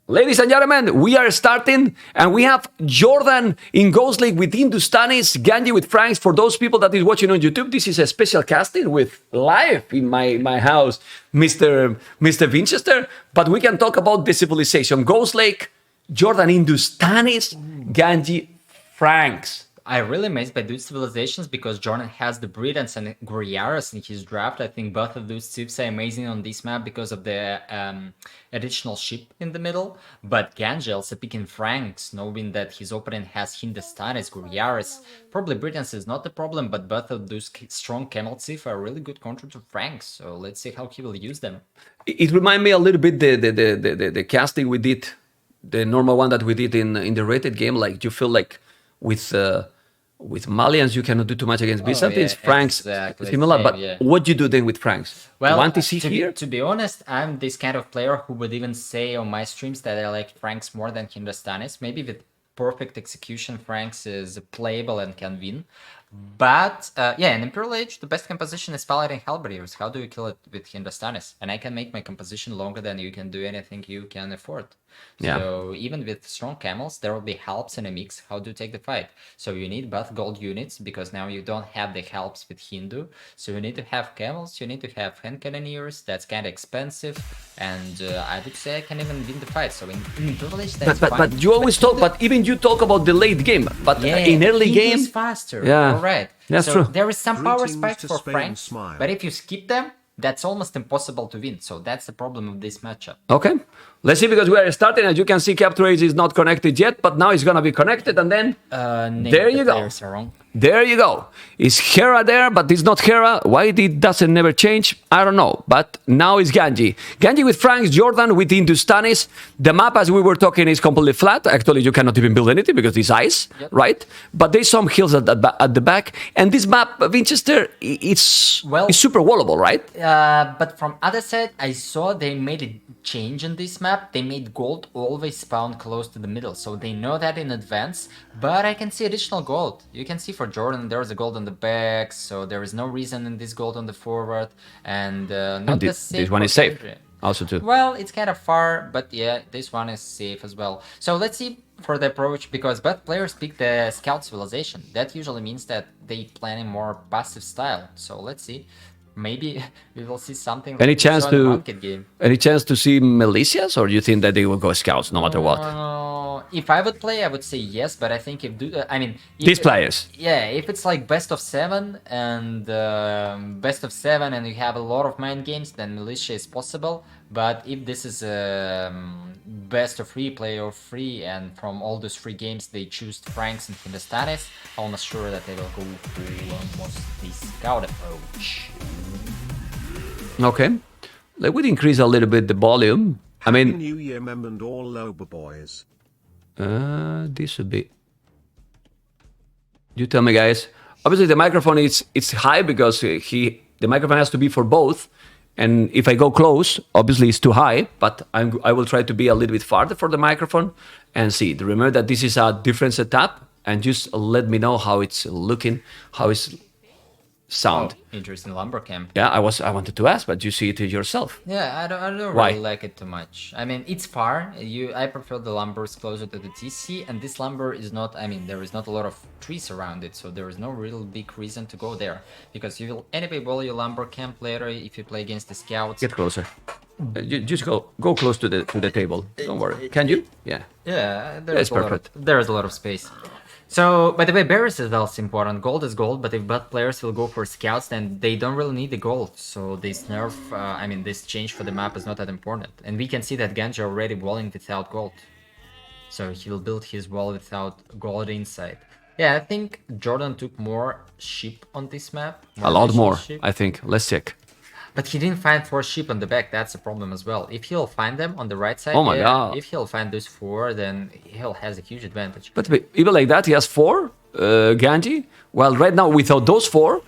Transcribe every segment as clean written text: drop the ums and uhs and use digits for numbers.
Ladies and gentlemen, we are starting, and we have Jordan in Ghost League with Hindustanis, Ganji with Franks. For those people that is watching on YouTube, this is a special casting with live in my house, Mr. Vinchester. But we can talk about the civilization. Ghost Lake, Jordan Hindustanis, Ganji Franks. I'm really amazed by those civilizations because Jordan has the Britons and Guerreras in his draft. I think both of those ships are amazing on this map because of the additional ship in the middle. But Ganji also picking Franks, knowing that his opponent has Hindustanis, Guerreras. Probably Britons is not the problem, but both of those strong camel chief are really good counter to Franks. So let's see how he will use them. It reminds me a little bit the casting we did, the normal one that we did in the rated game. Like you feel like with Malians, you cannot do too much against Byzantines. Franks, exactly similar. Same, but yeah. what do you do then with Franks? Well, you want to see here? To be honest, I'm this kind of player who would even say on my streams that I like Franks more than Hindustanis. Maybe with perfect execution, Franks is playable and can win. But yeah, in Imperial Age, the best composition is Paladin Halberdiers. How do you kill it with Hindustanis? And I can make my composition longer than you can do anything you can afford. Yeah. So even with strong camels, there will be helps in a mix. How do you take the fight? So you need both gold units because now you don't have the helps with Hindu. So you need to have camels, you need to have hand cannoneers. That's kind of expensive. And I would say I can even win the fight. So in Imperial Age, that's fine. But you always talk, but even you talk about the late game. But yeah, in early Hindu game, is faster. Yeah. All right. That's so true. There is some power Greetings spike to for Spain Franks, smile. but if you skip them, that's almost impossible to win. So that's the problem of this matchup. Okay, let's see, because we are starting. As you can see, Capture Age is not connected yet, but now it's gonna be connected, and then there you go. There you go. Is Hera there? But it's not Hera. Why it doesn't never change? I don't know. But now it's Ganji. Ganji with Franks, Jordan with Hindustanis. The map, as we were talking, is completely flat. Actually, you cannot even build anything because it's ice, right? But there's some hills at the back. And this map, Vinchester, it's super wallable, right? But from other side, I saw they made a change in this map. They made gold always spawn close to the middle. So they know that in advance. But I can see additional gold. You can see for Jordan, there is a gold on the back, so there is no reason in this gold on the forward, and not the same. This one is safe, also too. Well, it's kind of far, but yeah, this one is safe as well. So let's see for the approach, because both players pick the scout civilization. That usually means that they plan a more passive style. So let's see. Maybe we will see something. Any like chance to game. Any chance to see militias, or do you think that they will go scouts no matter what? If I would play, I would say yes, but I think if these players, yeah, if it's like best of 7 and you have a lot of mind games, then militia is possible. But if this is best of 3, player of 3, and from all those 3 games they choose Franks and Hindustanis, I'm almost sure that they will go for almost the scout approach. Okay, let me increase a little bit the volume. I mean, Happy New Year, mem and all Loba boys. This should be. You tell me, guys. Obviously, the microphone it's high because the microphone has to be for both. And if I go close, obviously it's too high. But I will try to be a little bit farther for the microphone and see. Remember that this is a different setup, and just let me know how it's looking, how it's sound. Oh, interesting lumber camp. Yeah, I wanted to ask, but you see it yourself. Yeah, I don't Why? really like it too much. I mean, it's far. I prefer the lumbers closer to the TC, and this lumber is not. I mean, there is not a lot of trees around it, so there is no real big reason to go there, because you will anyway wall your lumber camp later if you play against the scouts. Get closer. Just go close to the table. Don't worry. Can you? Yeah. Yeah, That's perfect. There is a lot of space. So, by the way, berries is also important. Gold is gold, but if both players will go for scouts, then they don't really need the gold. So this nerf, this change for the map is not that important. And we can see that Ganji already walling without gold. So he will build his wall without gold inside. Yeah, I think Jordan took more sheep on this map. A lot more, sheep. I think. Let's check. But he didn't find 4 sheep on the back, that's a problem as well. If he'll find them on the right side, oh my god! If he'll find those 4, then he'll has a huge advantage. But even like that, he has 4, Ganji. Well, right now, without those 4,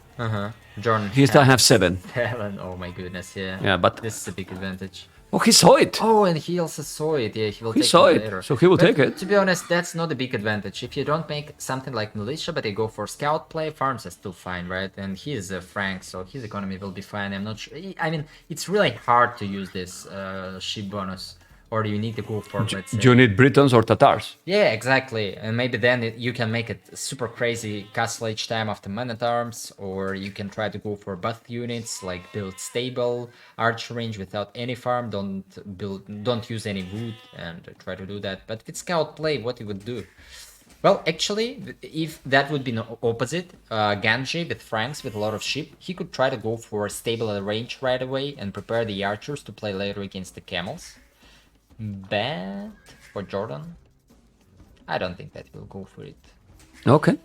Jordan, he still have 7. 7, oh my goodness, yeah. Yeah, but this is a big advantage. Oh, he saw it. Oh, and he also saw it. Yeah, he will He take saw it it, later. so he will take it. To be honest, that's not a big advantage. If you don't make something like militia, but you go for scout play, farms are still fine, right? And he is a Frank, so his economy will be fine. I'm not sure. I mean, it's really hard to use this ship bonus or you need to go for, let's say... Do you need Britons or Tatars? Yeah, exactly. And maybe then you can make it super crazy castle each time after man-at-arms, or you can try to go for buff units, like build stable archer range without any farm, don't use any wood, and try to do that. But with scout play, what you would do? Well, actually, if that would be the opposite, Ganji with Franks with a lot of sheep, he could try to go for stable range right away and prepare the archers to play later against the camels. But for Jordan, I don't think that he'll go for it. Okay.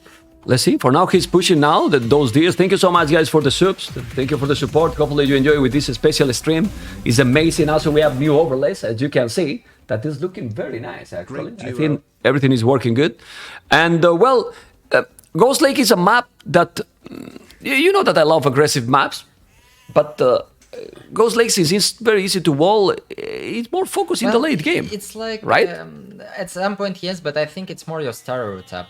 Let's see. For now, he's pushing now those deals. Thank you so much, guys, for the subs. Thank you for the support. Hopefully you enjoy with this special stream. It's amazing. Also, we have new overlays, as you can see. That is looking very nice, actually. I think everything is working good. And, Ghost Lake is a map that... You know that I love aggressive maps. But... Ghost Lake, since it's very easy to wall, it's more focused in the late game. It's like, right? At some point, yes, but I think it's more your stereotype,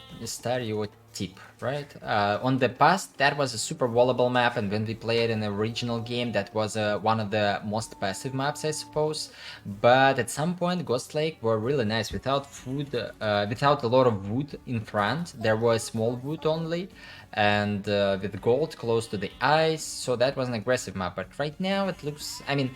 right? On the past, that was a super wallable map, and when we played in the original game, that was one of the most passive maps, I suppose. But at some point, Ghost Lake were really nice without food, without a lot of wood in front. There was small wood only. And with gold close to the ice, so that was an aggressive map. But right now it looks, I mean,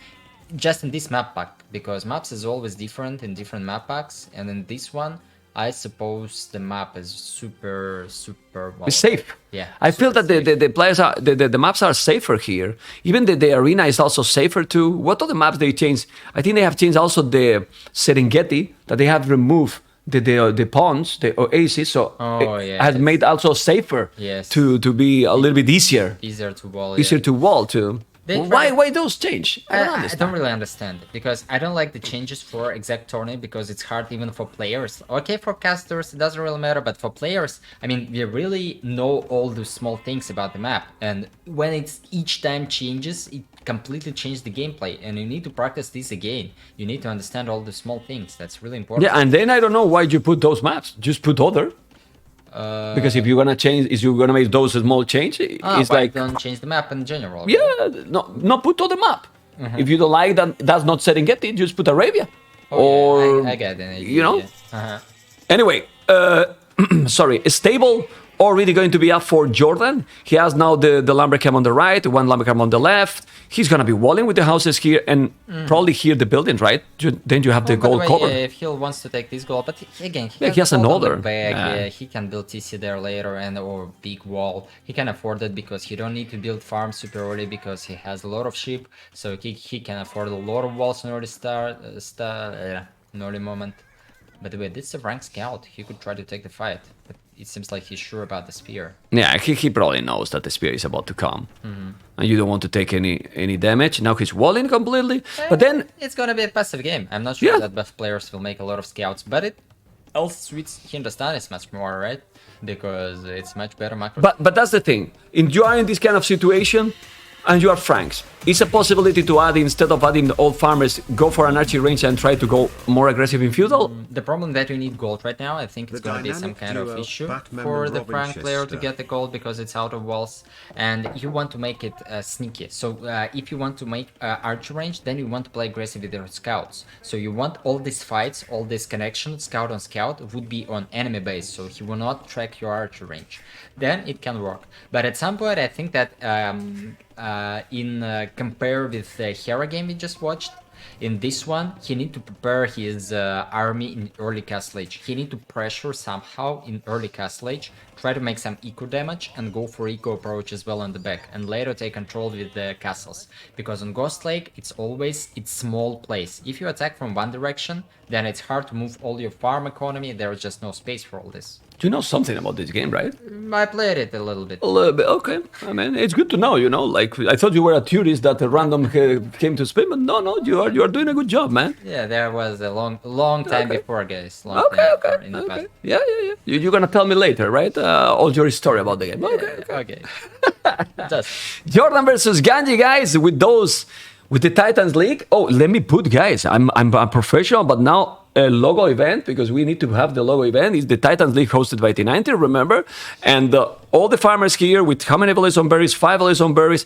just in this map pack, because maps is always different in different map packs, and in this one, I suppose the map is super well, it's safe. Yeah, I feel that the players are the maps are safer here. Even the arena is also safer too. What other maps they changed? I think they have changed also the Serengeti, that they have removed the ponds, the oasis, so it has made also safer to be a little bit easier to wall. Easier to wall too. Why those change? I don't really understand, because I don't like the changes for exact tournament, because it's hard even for players. Okay, for casters it doesn't really matter, but for players, I mean, we really know all the small things about the map, and when it's each time changes, it completely changes the gameplay, and you need to practice this again. You need to understand all the small things. That's really important. Yeah, and then I don't know why you put those maps. Just put other. Because if you're gonna make those small change, it's like don't change the map in general. Yeah, no, put other map. If you don't like that's not Serengeti, just put Arabia. I get it. You know. Anyway, sorry, stable already going to be up for Jordan. He has now the lumbercamp on the right, one lumbercamp on the left. He's gonna be walling with the houses here and probably here the buildings, right? Then you have the gold cover. If he wants to take this gold, but again, he has another. He can build TC there later or big wall. He can afford it because he don't need to build farm super early, because he has a lot of sheep, so he can afford a lot of walls in early moment. By the way, this is a rank scout. He could try to take the fight, but it seems like he's sure about the spear. Yeah, he probably knows that the spear is about to come. And you don't want to take any damage. Now he's walling completely. But then... It's going to be a passive game. I'm not sure that buff players will make a lot of scouts, but it also suits Hindustan is much more, right? Because it's much better macro. But that's the thing. You are in this kind of situation, and you are Franks. It's a possibility to add, instead of adding the old farmers, go for an archery range and try to go more aggressive in feudal? The problem that you need gold right now, I think it's going to be some kind of issue for the Frank player to get the gold, because it's out of walls, and you want to make it sneaky. So if you want to make archer range, then you want to play aggressive with your scouts. So you want all these fights, all this connection, scout on scout, would be on enemy base, so he will not track your archer range. Then it can work. But at some point, I think that compare with the Hera game we just watched, in this one he need to prepare his army in early castle age. He need to pressure somehow in early castle age, try to make some eco damage and go for eco approach as well on the back, and later take control with the castles, because on Ghost Lake it's small place. If you attack from one direction, then it's hard to move all your farm economy. There's just no space for all this. You know something about this game, right? I played it a little bit. A little bit, okay. I mean, it's good to know, you know. Like, I thought you were a tourist that random came to Spain, but no, you are doing a good job, man. Yeah, there was a long time before, guys. Okay. Yeah. You're gonna tell me later, right? All your story about the game. Okay. Jordan versus Ganji, guys, with the Titans League. Oh, let me put, guys, I'm a professional, but now a logo event, because we need to have the logo event. Is the Titans League hosted by T90, remember? And all the farmers here with how many village on berries? 5 village on berries.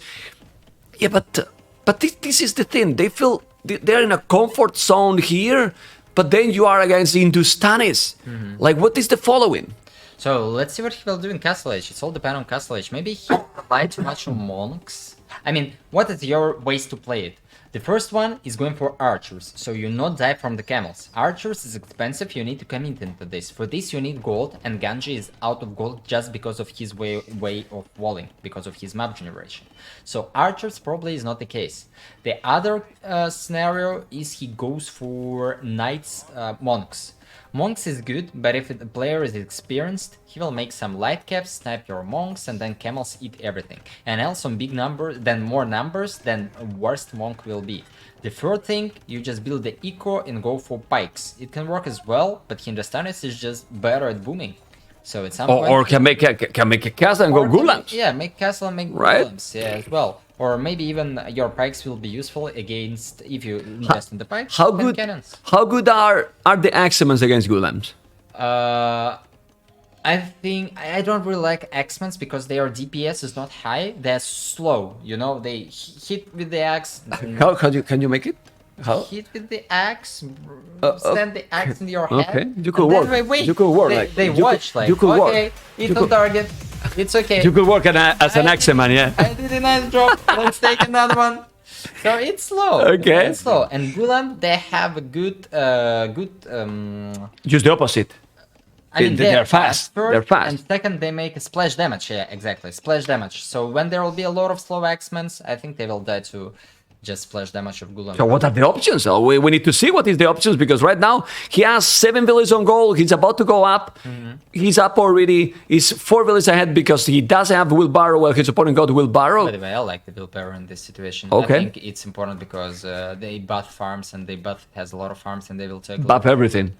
Yeah, but this is the thing. They feel they're in a comfort zone here, but then you are against Hindustanis. Like, what is the following? So let's see what he will do in Castle Age. It's all depend on Castle Age. Maybe he rely too much on monks. I mean, what is your ways to play it? The first one is going for archers, so you not die from the camels. Archers is expensive, you need to commit into this. For this you need gold, and Ganji is out of gold just because of his way of walling, because of his map generation. So archers probably is not the case. The other scenario is he goes for knights, monks. Monks is good, but if the player is experienced, he will make some light caps, snipe your monks, and then camels eat everything. And else on big numbers, then more numbers, then worst monk will be. The third thing, you just build the eco and go for pikes. It can work as well, but Hindustanis is just better at booming. So at some point, Or can make a castle and go gulams. Yeah, make castle and make gulams, yeah, as well. Or maybe even your pikes will be useful against if you invest in the pikes. How good? Cannons. How good are the axemans against gulams? I think I don't really like Axemans because their DPS is not high. They're slow, you know. They hit with the axe. How can you make it? How? Hit with the axe, send the axe in your head. Okay, you could work. Wait, you could work. They watch like, okay, it's on target. It's okay. You could work as an axeman, yeah. I did a nice job. Let's take another one. So it's slow. Okay. It's slow. And Gulam, they have a good, Just the opposite. I mean, they're fast. First, they're fast. And second, they make a splash damage. Yeah, exactly. Splash damage. So when there will be a lot of slow Axemans, I think they will die to just splash damage of Gulam. So what are the options? We need to see what is the options, because right now he has 7 villages on goal. He's about to go up. He's up already. He's 4 villages ahead because he doesn't have wheelbarrow. Well, his opponent got wheelbarrow. By the way, I like the wheelbarrow in this situation. Okay. I think it's important because they buff farms and they buff has a lot of farms and they will take Buff everything.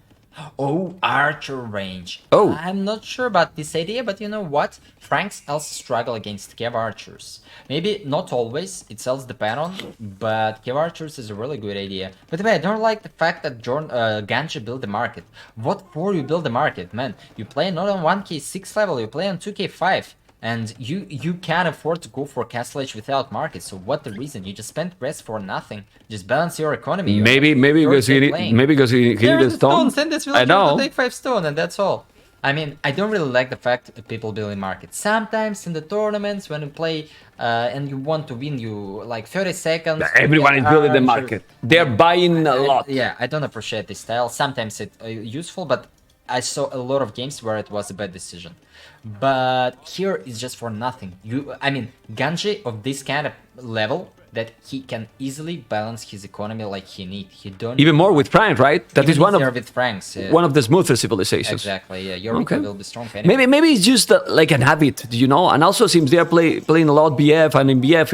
Oh, archer range. Oh. I'm not sure about this idea, but you know what? Franks also struggle against Kev archers. Maybe not always, it sells depend on, but Kev archers is a really good idea. By the way, I don't like the fact that Ganji built the market. What for you build the market, man? You play not on 1k6 level, you play on 2k5. And you can't afford to go for Castle Age without market. So what the reason? You just spent rest for nothing. Just balance your economy. Maybe because he needed a stone. Send this I know. to take 5 stone, and that's all. I mean, I don't really like the fact that people build in market. Sometimes in the tournaments when you play and you want to win, you like 30 seconds. Everyone is building the market. They're buying a lot. Yeah, I don't appreciate this style. Sometimes it's useful, but I saw a lot of games where it was a bad decision. But here it's just for nothing. I mean, Ganji of this kind of level that he can easily balance his economy like he need. He don't even more with Frank, right? That is one of with Franks, yeah. one of the smoother civilizations. Exactly. Yeah, your eco will be strong. Anyway. Maybe it's just like an habit, you know. And also seems they're playing a lot BF, and in BF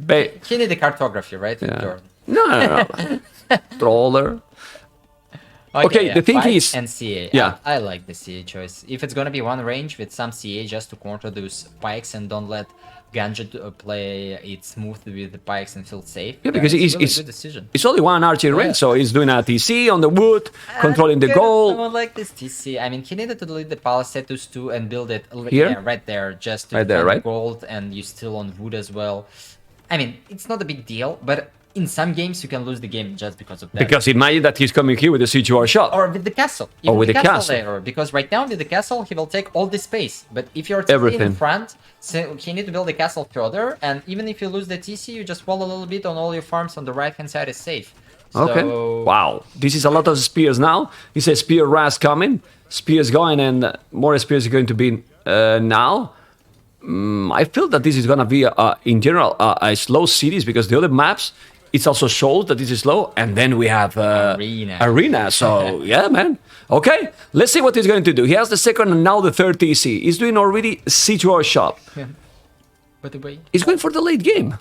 maybe. He need the cartography, right? Yeah. No. Troller. Okay, yeah, the thing is... And CA. Yeah. I like the CA choice. If it's gonna be one range with some CA just to counter those pikes and don't let Ganji play it smooth with the pikes and feel safe. Yeah, because it's really it's good decision. It's only one archer range, so he's doing a TC on the wood, controlling the goal. Someone like this TC. I mean, he needed to delete the Palisatus too and build it here, right there, just to right there, right? Gold, and you still on wood as well. I mean, it's not a big deal, but in some games you can lose the game just because of that. Because imagine that he's coming here with a CGR shot. Or with the castle. Or with the castle. Later, because right now with the castle he will take all the space. But if you're TC in front, so he need to build the castle further, and even if you lose the TC, you just wall a little bit on all your farms on the right hand side is safe. Okay. So... Wow. This is a lot of spears now. He says spear ras coming. Spears going, and more spears are going to be now. I feel that this is gonna be in general a slow series, because the other maps it also shows that this is slow, and then we have arena. So yeah, man. Okay, let's see what he's going to do. He has the second and now the third TC. He's doing already C2R shop. Yeah. By the way, he's going for the late game,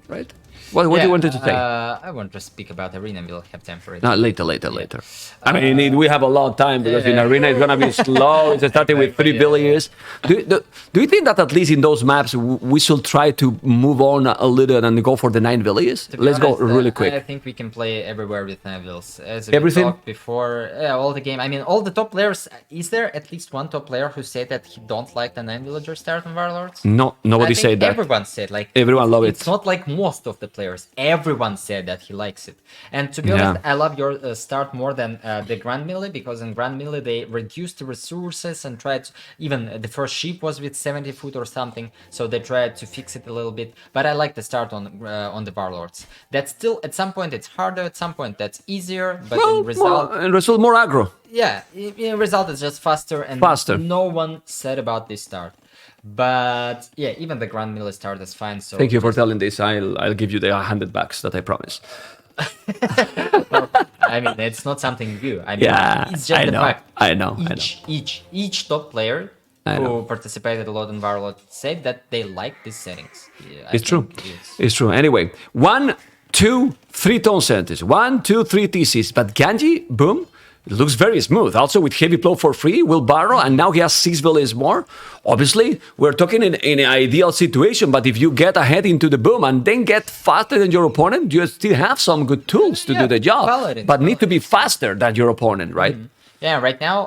right? What do you wanted to say? I want to speak about arena. We'll have time for it. No, later. I mean, we have a lot of time, because in arena it's gonna be slow. It's starting with 3 villages. Do you think that at least in those maps we should try to move on a little and go for the 9 villages? Let's go really quick. I think we can play everywhere with 9 villas. As we talked before, all the game. I mean, all the top players. Is there at least one top player who said that he don't like the 9 villager start on Warlords? No, nobody said that. Everyone said like everyone loved it. It's not like most of the players. players. Everyone said that he likes it. And to be honest, I love your start more than the Grand Melee, because in Grand Melee they reduced the resources and tried to, even the first ship was with 70 foot or something, so they tried to fix it a little bit. But I like the start on the Warlords. That's still, at some point it's harder, at some point that's easier, but in result more aggro. Yeah, in result it's just faster, and no one said about this start. But yeah, even the Grand Melee start is fine. So thank you for telling this. I'll give you the $100 that I promised. Well, I mean, it's not something new. I mean, it's just the fact. I know. Each top player who participated a lot in Warlord said that they like these settings. Yeah, it's true. It's true. Anyway, 1, 2, 3 tone centers, 1, 2, 3 TCs. But Ganji, boom. It looks very smooth. Also with heavy blow for free, will borrow, and now he has 6 villages more. Obviously, we're talking in an ideal situation, but if you get ahead into the boom and then get faster than your opponent, you still have some good tools to do the job, but need to be faster than your opponent, right? Mm-hmm. Yeah, right now,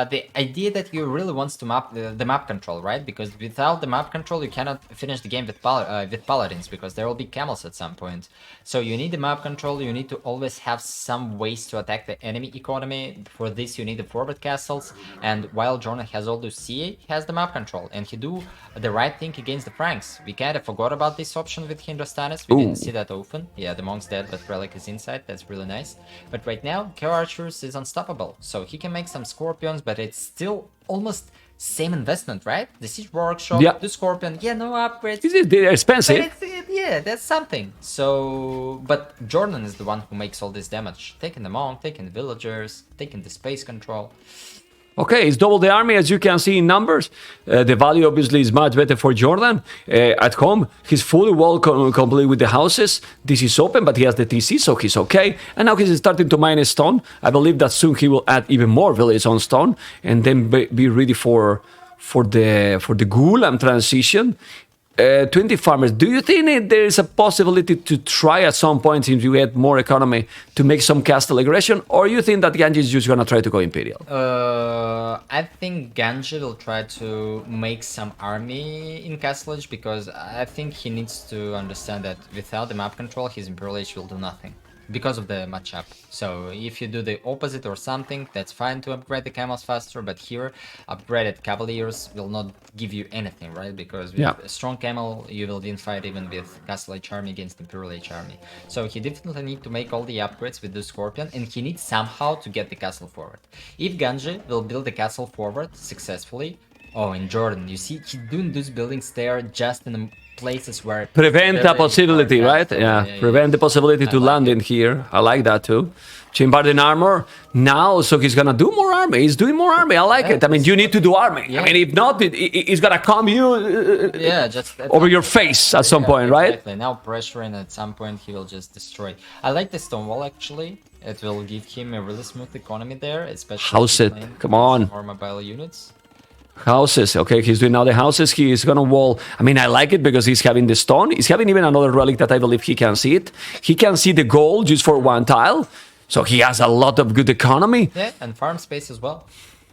the idea that you really wants to map the map control, right? Because without the map control, you cannot finish the game with paladins, because there will be camels at some point. So you need the map control, you need to always have some ways to attack the enemy economy. For this, you need the forward castles, and while Jordan has all the CA, he has the map control, and he do the right thing against the Franks. We kind of forgot about this option with Hindustanis, we didn't see that often. Yeah, the monk's dead, but Relic is inside, that's really nice. But right now, Chaos Archers is unstoppable, so he can make some Scorpions, but it's still almost same investment, right? The Siege Workshop, the Scorpion, no upgrades. They're expensive. But that's something. So, but Jordan is the one who makes all this damage. Taking the Monk, taking the Villagers, taking the Space Control. Okay, it's double the army, as you can see in numbers. The value obviously is much better for Jordan. At home, he's fully well complete with the houses. This is open, but he has the TC, so he's okay. And now he's starting to mine stone. I believe that soon he will add even more villages on stone, and then be ready for the Ghoul transition. 20 farmers. Do you think there is a possibility to try at some point, if you get more economy, to make some castle aggression, or you think that Ganji is just gonna try to go Imperial? I think Ganji will try to make some army in Castle Age, because I think he needs to understand that without the map control, his Imperial Age will do nothing, because of the matchup. So if you do the opposite or something, that's fine to upgrade the camels faster, but here upgraded Cavaliers will not give you anything, right? Because with a strong camel, you will win fight even with Castle Age army against Imperial Age army. So he definitely needs to make all the upgrades with the Scorpion, and he needs somehow to get the castle forward. If Ganji will build the castle forward successfully, in Jordan, you see, he's doing those buildings there just in the places where prevent the possibility, right? Prevent the possibility to land in here. I like that too. Bombarding armor now, so he's gonna do more army. He's doing more army. I like it. I mean, you need to do army. I mean, if not, it's gonna come just over your face at some point, right? Exactly. Now pressuring, at some point he will just destroy. I like the stone wall actually. It will give him a really smooth economy there, especially house it. Come on. More mobile units. Houses, okay, he's doing now the houses. He is gonna wall. I mean, I like it because he's having the stone. He's having even another relic that I believe he can see it. He can see the gold just for one tile. So he has a lot of good economy. Yeah, and farm space as well.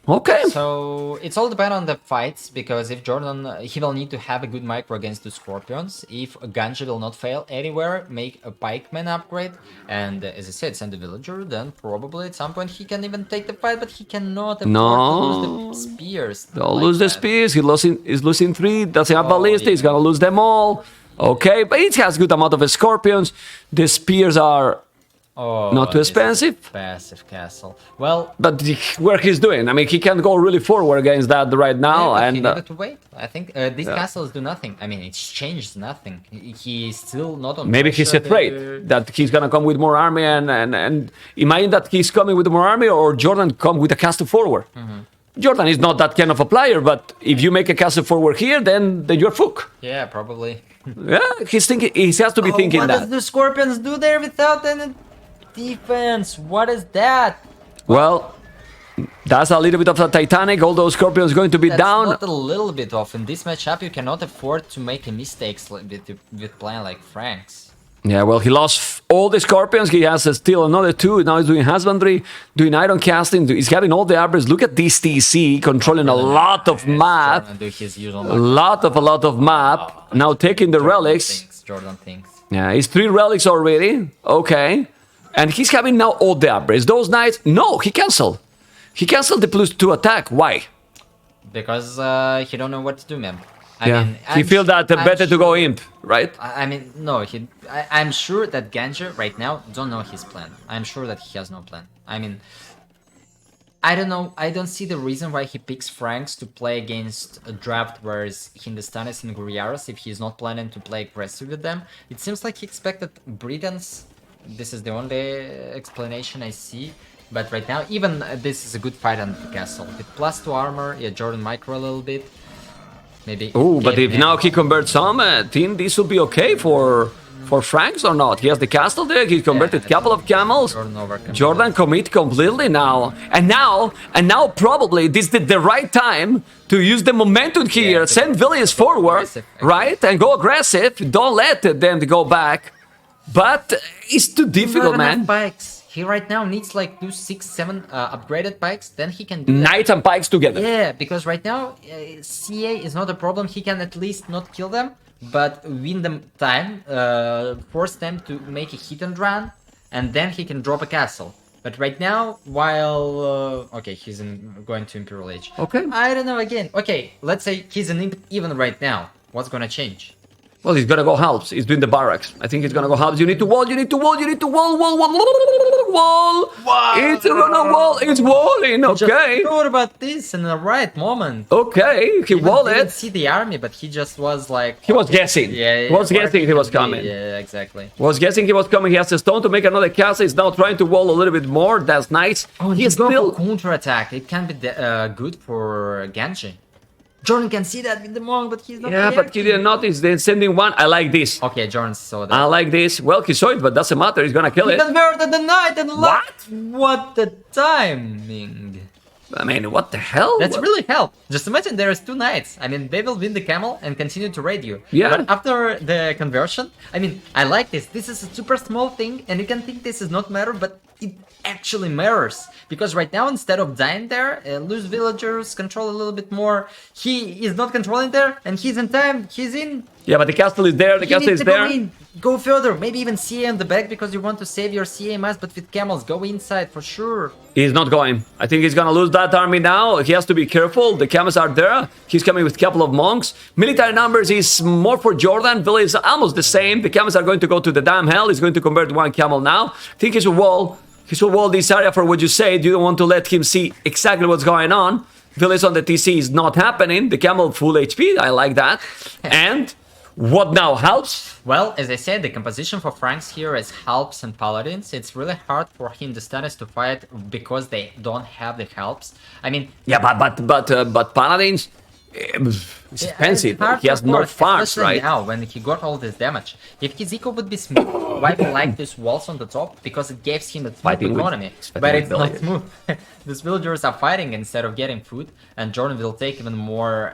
Okay. So it's all depend on the fights, because if Jordan, he will need to have a good micro against the Scorpions. If Ganji will not fail anywhere, make a pikeman upgrade, and as I said, send a villager, then probably at some point he can even take the fight, but he cannot afford to lose the spears. Don't lose the spears. He's losing 3. Doesn't have ballista. He's gonna lose them all. Okay, but it has good amount of Scorpions. The spears are not too expensive. Passive castle. Well, but the work he's doing. I mean, he can't go really forward against that right now. Yeah, and he needed to wait. I think these castles do nothing. I mean, it's changed nothing. He's still not on. Maybe he's afraid that he's gonna come with more army, and imagine that he's coming with more army, or Jordan come with a castle forward. Jordan is not that kind of a player, but if you make a castle forward here, then you're fuck. Yeah, probably. He's thinking. He has to be thinking that. What does the Scorpions do there without any defense? What is that? Well, that's a little bit of a Titanic. All those Scorpions going to be down. Not a little bit off. In this matchup, you cannot afford to make mistakes with playing like Franks. Yeah, well, he lost all the Scorpions. He has still another 2. Now he's doing husbandry, doing iron casting. He's having all the arbors. Look at this TC, controlling a lot of map. A lot of map. Now taking the relics. Jordan thinks. Yeah, he's 3 relics already. Okay. And he's having now all the upgrades. Those knights, no, he canceled. He canceled the +2 attack. Why? Because he don't know what to do, man. He I'm feel that better to go imp, right? I mean, no, I'm sure that Ganji right now don't know his plan. I'm sure that he has no plan. I mean, I don't know. I don't see the reason why he picks Franks to play against a draft whereas Hindustanis and Guriaras if he's not planning to play aggressive with them. It seems like he expected Britons. This is the only explanation I see. But right now, even this is a good fight on the castle. With +2 armor, yeah, Jordan micro a little bit. Maybe. Oh, but if now he converts some, team, this will be okay for Franks or not? He has the castle there. He converted a couple of camels. Jordan commit completely now, and now probably this is the right time to use the momentum here. Send Villiers forward, right, and go aggressive. Don't let them go back. But it's too difficult, man. Bikes. He right now needs like 2, 6, 7 upgraded bikes, then he can do that. Knight and pikes together. Yeah, because right now CA is not a problem. He can at least not kill them, but win them time, force them to make a hit and run, and then he can drop a castle. But right now, while okay, he's going to Imperial Age. Okay. I don't know again. Okay, let's say he's an imp even right now. What's gonna change? Well, he's gonna go halves. He's doing the barracks. I think he's gonna go halves. You need to wall. You need to wall. You need to wall. Wall. It's gonna wall. It's walling. Okay. Just thought about this in the right moment. Okay. He walled it. Didn't see the army, but he just was like. He was guessing. Yeah. He was guessing he was coming. Yeah, exactly. Was guessing he was coming. He has a stone to make another castle. He's now trying to wall a little bit more. That's nice. Oh, he's still counter attack. It can be good for Ganji. Jordan can see that with the monk, but he's not. Yeah, but he didn't notice. They're sending one. I like this. Okay, Jordan saw that. I like this. Well, he saw it, but doesn't matter. He's gonna kill it. He converted the knight and what? What the timing? I mean, what the hell? That's really hell. Just imagine there is 2 knights. I mean, they will win the camel and continue to raid you. Yeah. But after the conversion, I mean, I like this. This is a super small thing, and you can think this is not matter, but it actually matters. Because right now, instead of dying there, lose villagers, control a little bit more. He is not controlling there, and he's in time. He's in. Yeah, but the castle is there. The castle is there. Go further. Maybe even CA on the back because you want to save your CA mass, but with camels, go inside for sure. He's not going. I think he's gonna lose that army now. He has to be careful. The camels are there. He's coming with a couple of monks. Military numbers is more for Jordan. Village is almost the same. The camels are going to go to the damn hell. He's going to convert 1 camel now. I think he should wall. He should wall this area for what you said. You don't want to let him see exactly what's going on. Village on the TC is not happening. The camel full HP. I like that. And what now helps? Well, as I said, the composition for Franks here is helps and paladins. It's really hard for Hindustanis to fight because they don't have the helps. I mean, yeah, but paladins, it's expensive. He has no farms, right? Now, when he got all this damage, if his eco would be smooth, why do you like these walls on the top? Because it gives him a smooth economy, but it's not smooth. These villagers are fighting instead of getting food, and Jordan will take even more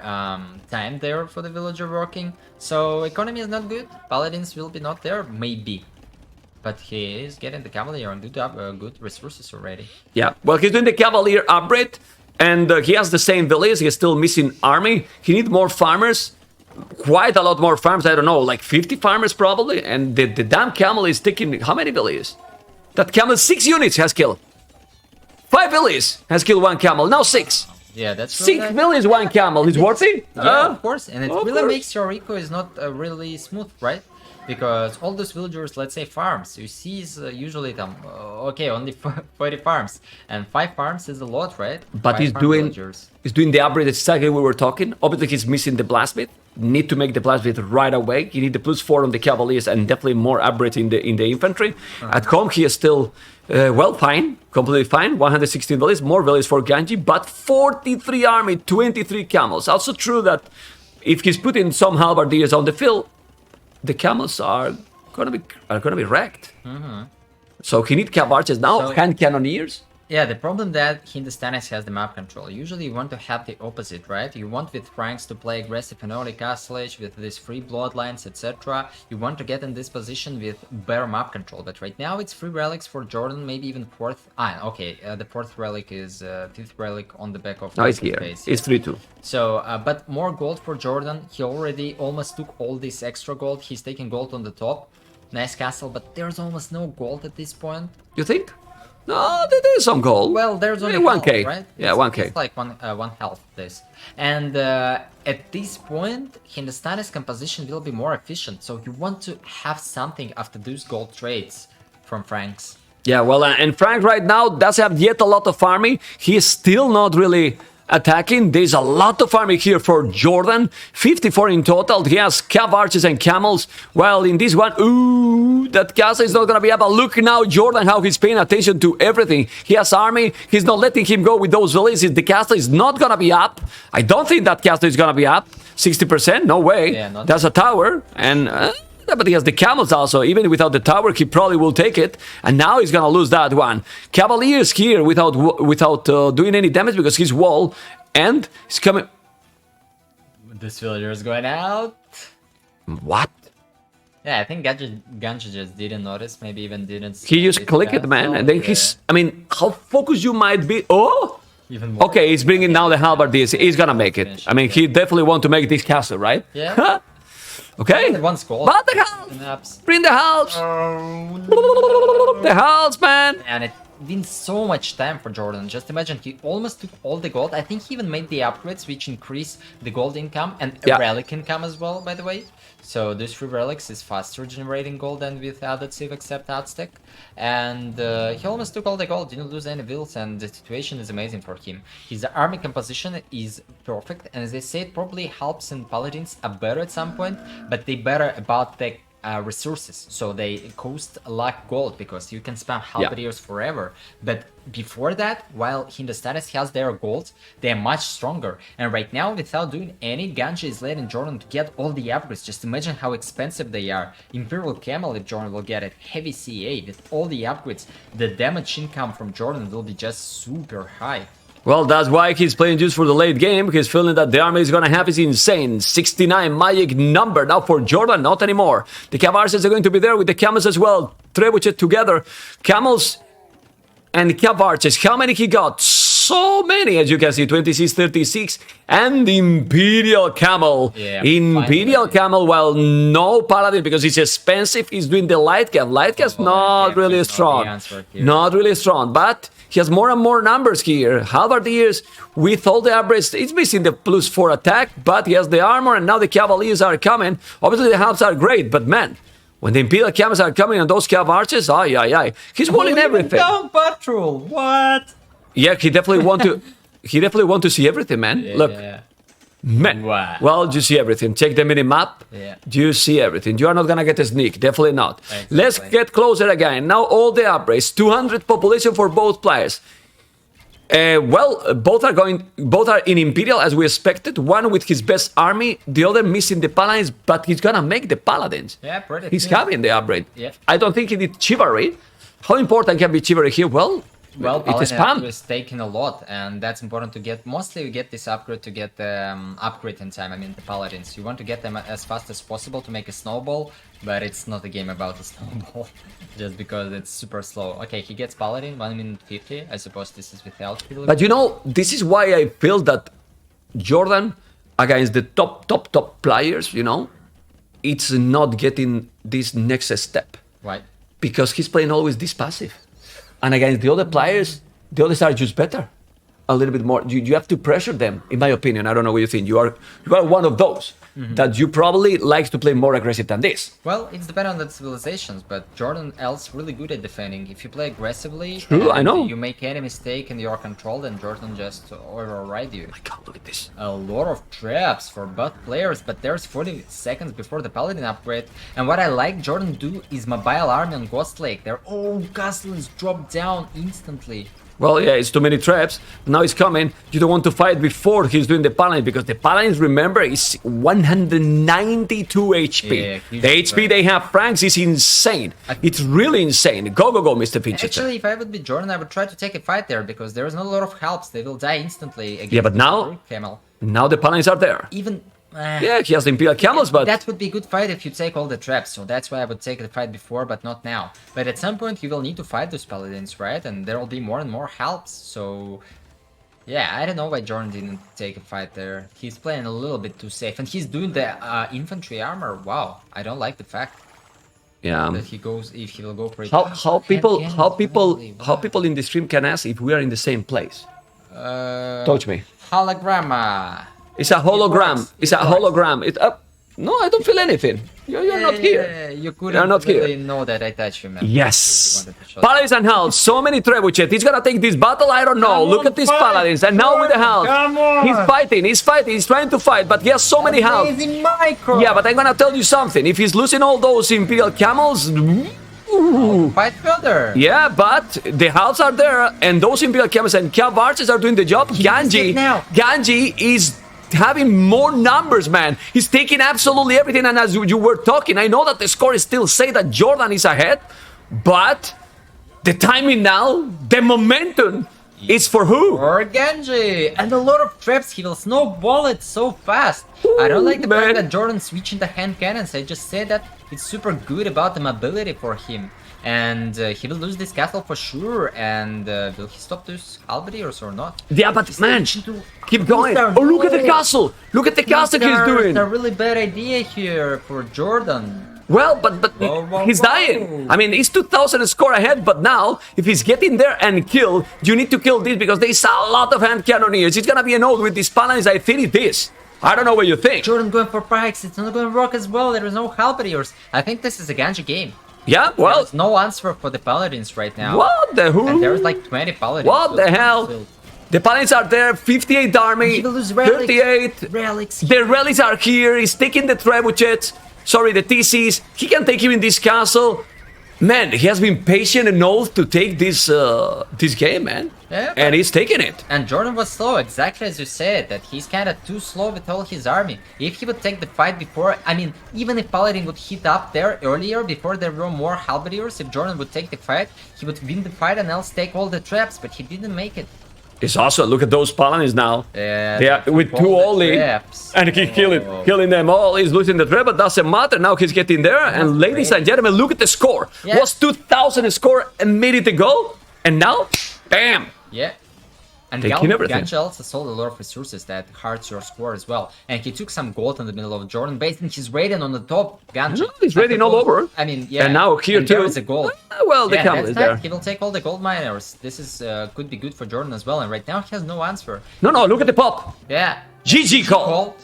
time there for the villager working. So economy is not good. Paladins will be not there, maybe. But he is getting the Cavalier on good resources already. Yeah, well, he's doing the Cavalier upgrade, and he has the same village. He's still missing army. He needs more farmers, quite a lot more farms. I don't know, like 50 farmers probably. And the damn camel is taking how many villages? That camel 6 units has killed. 5 villages has killed 1 camel. Now 6. Yeah, that's really 6 villages, 1 camel. Is worthy? Yeah, of course. And it really makes your eco is not really smooth, right? Because all those villagers, let's say farms, you see is usually them, okay, only 40 farms, and 5 farms is a lot, right? But he's doing the upgrade exactly we were talking. Obviously, he's missing the blastbit. Need to make the blastbit right away. You need the +4 on the cavaliers and definitely more upgrade in the infantry. At home, he is still fine, completely fine. 116 villages, more villages for Ganji, but 43 army, 23 camels. Also true that if he's putting some halberdiers on the field, the camels are gonna be wrecked. So he needs cav archers now, hand cannoneers. Yeah, the problem that Hindustanis has the map control. Usually you want to have the opposite, right? You want with Franks to play aggressive in early castle age with these free bloodlines, etc. You want to get in this position with better map control. But right now it's 3 relics for Jordan, maybe even 4th. Okay, the 4th relic is 5th relic on the back of. No, it's here. Face. It's 3-2. So, but more gold for Jordan. He already almost took all this extra gold. He's taking gold on the top. Nice castle, but there's almost no gold at this point. You think? No, there is some gold. Well, there's only 1k, health, right? Yeah, It's, 1k. It's like one health this, and at this point, Hindustani's composition will be more efficient. So you want to have something after those gold trades from Franks. Yeah, well, and Frank right now does have yet a lot of farming. He is still not really attacking. There's a lot of farming here for Jordan. 54 in total. He has cav archers and camels. While in this one, ooh, that castle is not going to be up. But look now, Jordan, how he's paying attention to everything. He has army. He's not letting him go with those villages. The castle is not going to be up. I don't think that castle is going to be up. 60%? No way. Yeah, not That's a tower. And... but he has the camels also. Even without the tower, he probably will take it. And now he's gonna lose that one. Cavaliers here without doing any damage because he's wall. And he's coming... This villager is going out. What? Yeah, I think Ganji just didn't notice. Maybe even didn't... He just clicked it, man. And then he's... I mean, how focused you might be... Oh! Even more. Okay, he's bringing now the halberdiers. He's gonna make it. I mean, he definitely want to make this castle, right? Yeah. Okay. One score. But the house! Bring the house! The house, man! And it been so much time for Jordan. Just imagine, he almost took all the gold. I think he even made the upgrades which increase the gold income and relic income as well, by the way. So those 3 relics is faster generating gold than with other civ except Aztec. And he almost took all the gold, didn't lose any vills, and the situation is amazing for him. His army composition is perfect, and as I said, probably helps in paladins are better at some point, but they better about the resources, so they cost lack gold because you can spam halberdiers forever. But before that, while Hindustanis has their gold, they are much stronger. And right now, without doing any, Ganji is letting Jordan to get all the upgrades. Just imagine how expensive they are. Imperial Camel, if Jordan will get it, heavy CA with all the upgrades, the damage income from Jordan will be just super high. Well, that's why he's playing just for the late game. He's feeling that the army is going to have his insane 69 magic number. Now for Jordan, not anymore. The Cavarses are going to be there with the camels as well. Trebuchet together. Camels and Cavarses. How many he got? So many, as you can see. 26, 36. And the Imperial Camel. Yeah, Imperial Camel, well, no Paladin because it's expensive. He's doing the Light Cav. Light Cav's not really strong. Not really strong, but... he has more and more numbers here. Halberdiers with all the upgrades. It's missing the +4 attack, but he has the armor, and now the Cavaliers are coming. Obviously, the helps are great, but man, when the Imperial Camels are coming and those Cav archers, he's winning everything. Down patrol, what? Yeah, he definitely want to. He definitely want to see everything, man. Yeah. Look. Man, well, you see everything. Check the mini-map. Yeah. You see everything. You are not gonna get a sneak. Definitely not. Exactly. Let's get closer again. Now all the upgrades. 200 population for both players. Both are in Imperial as we expected. One with his best army, the other missing the Paladins, but he's gonna make the Paladins. Yeah, pretty. He's having the upgrade. Yeah. I don't think he did Chivalry. How important can be Chivalry here? Well, it is spam. Is taken a lot, and that's important to get. Mostly you get this upgrade to get the upgrade in time. I mean, the Paladins. You want to get them as fast as possible to make a snowball, but it's not a game about a snowball, just because it's super slow. Okay, he gets Paladin, 1 minute 50. I suppose this is without healing. But you know, this is why I feel that Jordan, against the top players, you know, it's not getting this next step. Right. Because he's playing always this passive. And against the other players, the others are just better. A little bit more. You have to pressure them, in my opinion. I don't know what you think. You are one of those that you probably likes to play more aggressive than this. Well, it's dependent on the civilizations, but Jordan L's really good at defending. If you play aggressively, true, I know. You make any mistake and you're controlled, then Jordan just override you. I can't look at this. A lot of traps for both players, but there's 40 seconds before the Paladin upgrade. And what I like Jordan do is mobile army on Ghost Lake. Their own castle is dropped down instantly. Well, yeah, it's too many traps. Now he's coming. You don't want to fight before he's doing the Paladins, because the Paladins, remember, is 192 HP. Yeah, the HP they have, Franks, is insane. It's really insane. Go, Mr. Vinchester. Actually, if I would be Jordan, I would try to take a fight there, because there is not a lot of helps. They will die instantly against but now the Paladins are there. Even... yeah, he has the Imperial Camels, but... that would be a good fight if you take all the traps, so that's why I would take the fight before, but not now. But at some point you will need to fight those Paladins, right? And there will be more and more helps, so... yeah, I don't know why Jordan didn't take a fight there. He's playing a little bit too safe, and he's doing the infantry armor. Wow, I don't like the fact. Yeah. that he goes if he will go for it. How people in the stream can ask if we are in the same place? Touch me. Hologramma. It's a hologram. It's a hologram. It's up. No, I don't feel anything. You're not here. You couldn't You're not really here. know that I touched you, man. Yes. Paladins and Hells. So many trebuchet. He's gonna take this battle. I don't know. Look at these Paladins. And now with the Hells. He's fighting. He's fighting. He's trying to fight. But he has so many Hells. Amazing micro. Yeah, but I'm gonna tell you something. If he's losing all those Imperial Camels... Fight further. Yeah, but the Hells are there. And those Imperial Camels and Cav Archers are doing the job. Ganji is... having more numbers, man. He's taking absolutely everything. And as you were talking, I know that the score is still say that Jordan is ahead, but the timing now, the momentum is for who? For Ganji. And a lot of traps. He will snowball it so fast. I don't like the fact that Jordan switching the hand cannons. I just said that it's super good about the mobility for him. And he will lose this castle for sure. And will he stop those halberdiers or not? Yeah, but man, keep going. Oh, look at the castle. Look at the castle he's doing. It's a really bad idea here for Jordan. Well, but he's dying. I mean, he's 2,000 score ahead, but now, if he's getting there and kill, you need to kill this because there's a lot of hand cannoneers. It's gonna be an old with these Paladins. I think it is. I don't know what you think. Jordan going for pikes. It's not going to work as well. There is no halberdiers. I think this is a Ganji game. Yeah, well... There's no answer for the Paladins right now. What the who? And there's like 20 Paladins. What the hell? The Paladins are there, 58 army, 38. Relics. The relics are here, he's taking the trebuchets. Sorry, the TCs. He can take him in this castle. Man, he has been patient enough to take this this game, man. Yeah, and he's taking it. And Jordan was slow, exactly as you said, that he's kind of too slow with all his army. If he would take the fight before, I mean, even if Paladin would hit up there earlier, before there were more halberdiers, if Jordan would take the fight, he would win the fight and else take all the traps, but he didn't make it. It's also, look at those Paladins now. Yeah, they are with two only, and he killing them all. He's losing the trap, but doesn't matter. Now he's getting there. And ladies and gentlemen, look at the score. Yeah. Was 2,000 score a minute ago, and now, bam. Yeah. And Ganji also sold a lot of resources that hurts your score as well. And he took some gold in the middle of Jordan, based on his raiding on the top. Ganji. No, he's raiding all over. I mean, yeah. And now here and too. There is a gold. Well, the camel is there. He will take all the gold miners. This is could be good for Jordan as well. And right now he has no answer. No, look at the pop. Yeah. GG call.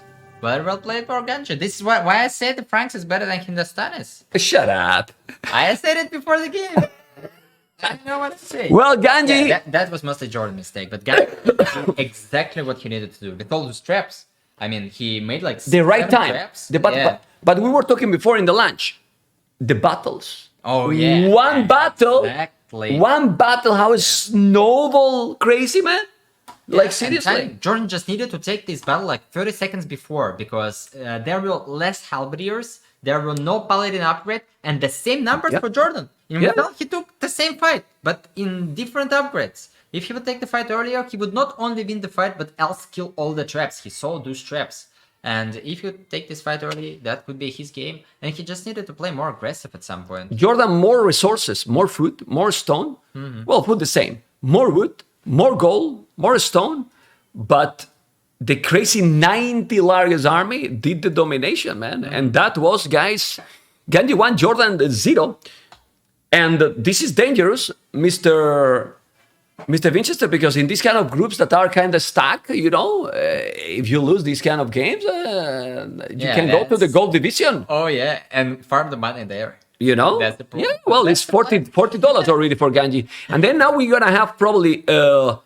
Well played for Ganji. This is why I said the Franks is better than Hindustanis. Shut up. I said it before the game. I don't know what to say. Well, Ganji... Yeah, that was mostly Jordan's mistake, but Ganji did exactly what he needed to do. With all those traps. I mean, he made like the right time. Traps. But we were talking before in the lunch. The battles. Oh, yeah. One battle. Exactly. One battle, how is snowball crazy, man? Like, seriously. Jordan just needed to take this battle like 30 seconds before, because there were less halberdiers, there were no paladin upgrade, and the same numbers for Jordan. In Metal, he took the same fight, but in different upgrades. If he would take the fight earlier, he would not only win the fight, but else kill all the traps. He saw those traps. And if you take this fight early, that could be his game. And he just needed to play more aggressive at some point. Jordan, more resources, more food, more stone. Well, food the same. More wood, more gold, more stone. But the crazy 90 largest army did the domination, man. And that was, guys, Ganji 1, Jordan 0. And this is dangerous, Mr. Vinchester, because in these kind of groups that are kind of stuck, you know, if you lose these kind of games, you can go to the gold division. Oh, yeah, and farm the money there. You know? That's the problem. Yeah, well, it's $40 already for Ganji. And then now we're going to have probably the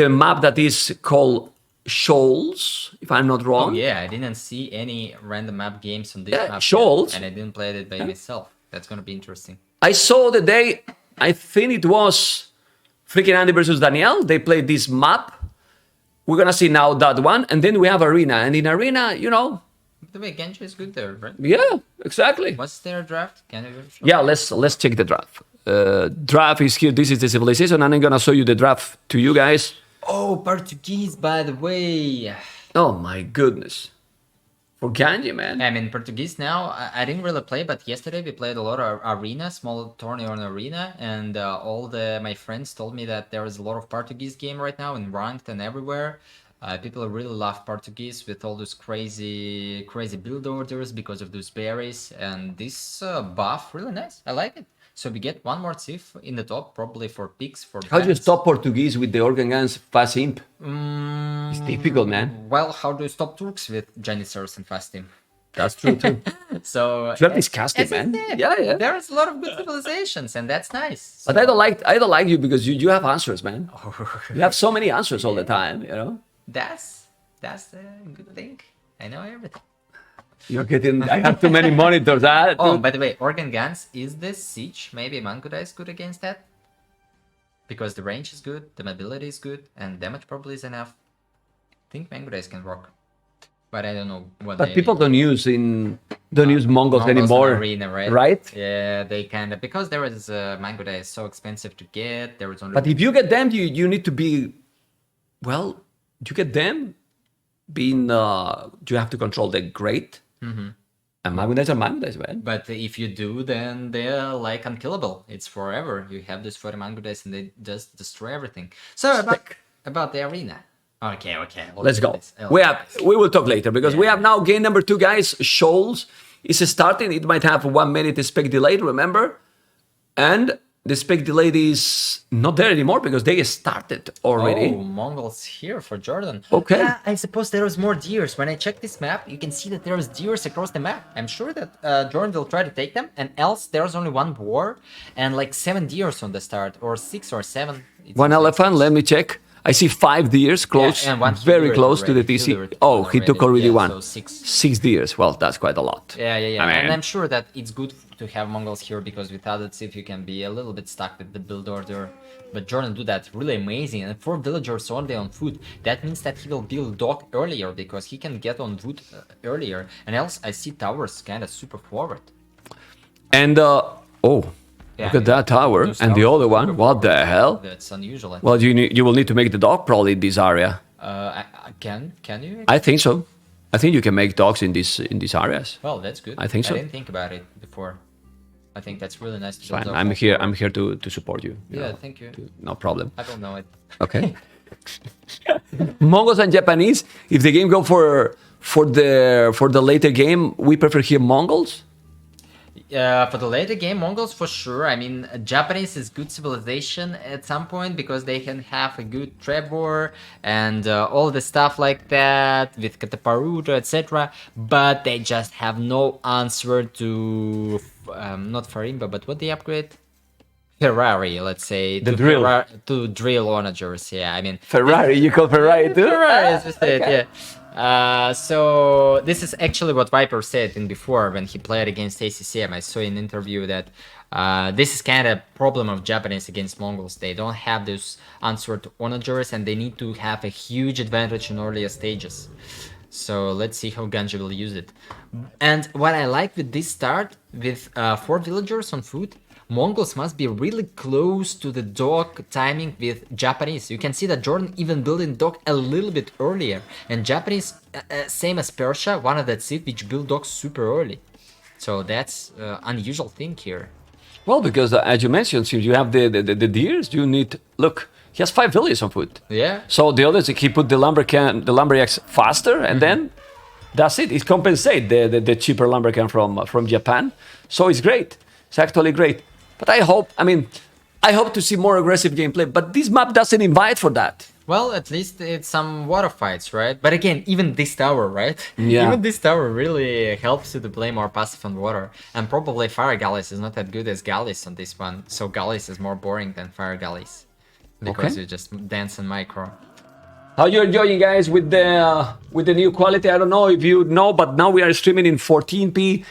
map that is called Shoals, if I'm not wrong. Oh, yeah, I didn't see any random map games on this map. Shoals. And I didn't play it by myself. That's going to be interesting. I saw the day, I think it was freaking Andy versus Daniel. They played this map. We're going to see now that one. And then we have Arena. And in Arena, you know. By the way, Ganji is good there, right? Yeah, exactly. What's their draft? Yeah, let's check the draft. Draft is here. This is the civilization. And I'm going to show you the draft to you guys. Oh, Portuguese, by the way. Oh, my goodness. For Ganji, man. I mean, Portuguese now, I didn't really play, but yesterday we played a lot of Arena, small tourney on Arena, and all my friends told me that there is a lot of Portuguese game right now in Ranked and everywhere. People really love Portuguese with all those crazy build orders because of those berries, and this buff really nice. I like it. So we get one more thief in the top, probably for picks, for How do you bans. stop Portuguese with the organ guns fast imp? It's difficult, man. Well, how do you stop Turks with Janissaries and fast imp? That's true too. So You're disgusting, as I man. said, Yeah. There is a lot of good civilizations, and that's nice. But I don't like you because you have answers, man. You have so many answers all the time, you know. That's a good thing. I know everything. You're getting. I have too many monitors. Oh, by the way, organ guns is this siege. Maybe Manguda is good against that because the range is good, the mobility is good, and damage probably is enough. I think Manguda can work, but I don't know what. But people don't use Mongols anymore, arena, right? Right? Yeah, they kind of because there is Manguda is so expensive to get. There is only. But if you get them, you need to be. Well, you get them. Being you have to control the great. And Mangudas are Mangudas, man. But if you do, then they're like unkillable. It's forever. You have these 40 Mangudas and they just destroy everything. So about the arena. Okay. Let's go. We will talk later because we have now game number 2, guys. Shoals is starting. It might have 1 minute spec delayed, remember? And the spec delayed is not there anymore because they started already. Oh, Mongols here for Jordan. Okay. Yeah, I suppose there was more deers. When I check this map, you can see that there is deers across the map. I'm sure that Jordan will try to take them, and else there's only 1 boar and like 7 deers on the start, or 6 or 7. One elephant, let me check. I see 5 deers close, and one very deer close to the already. TC. Oh, he took already Yeah, 1. so 6. 6 deers. Well, that's quite a lot. Yeah. I mean- And I'm sure that it's good to have Mongols here because without it, if you can be a little bit stuck with the build order. But Jordan do that really amazing. And 4 villagers only on food. That means that he will build dock earlier because he can get on wood earlier. And else I see towers kind of super forward. And look at that tower those and the towers other are one. super What the forward. hell? That's unusual. Well, you will need to make the dock probably in this area. Can you? I think so. I think you can make docks in these areas. Well, that's good. I think so. I didn't think about it before. I think that's really nice to build Fine. docks I'm on here. shore. I'm here to support you. you Yeah, know, thank you. No problem. I don't know it. Okay. Mongols and Japanese. If the game go for the later game, we prefer here Mongols. For the later game, Mongols for sure. I mean, Japanese is good civilization at some point because they can have a good Trebor and all the stuff like that with Kataparuto, etc. But they just have no answer to not Farimba, but what they upgrade? Ferrari, let's say. The drill. To drill onagers, yeah. I mean, Ferrari, you call Ferrari too? Ferrari, as we said, yeah. So this is actually what Viper said in before when he played against ACCM. I saw in an interview that this is kind of problem of Japanese against Mongols. They don't have this answer to onagers and they need to have a huge advantage in earlier stages. So let's see how Ganji will use it. And what I like with this start with 4 villagers on foot, Mongols must be really close to the dock timing with Japanese. You can see that Jordan even building dock a little bit earlier. And Japanese, same as Persia, one of that seed which build docks super early. So that's unusual thing here. Well, because as you mentioned, since you have the deers, you need look. He has 5 villages on foot. Yeah. So the others, he put the lumberjacks faster, and then that's it. It compensates the cheaper lumberjack from Japan. So it's great. It's actually great. But I hope to see more aggressive gameplay. But this map doesn't invite for that. Well, at least it's some water fights, right? But again, even this tower, right? Yeah. Even this tower really helps you to play more passive on water. And probably Fire Galleys is not that good as Galleys on this one. So Galleys is more boring than Fire Galleys. Because you just dance in micro. How you enjoying, guys, with the new quality? I don't know if you know, but now we are streaming in 14p.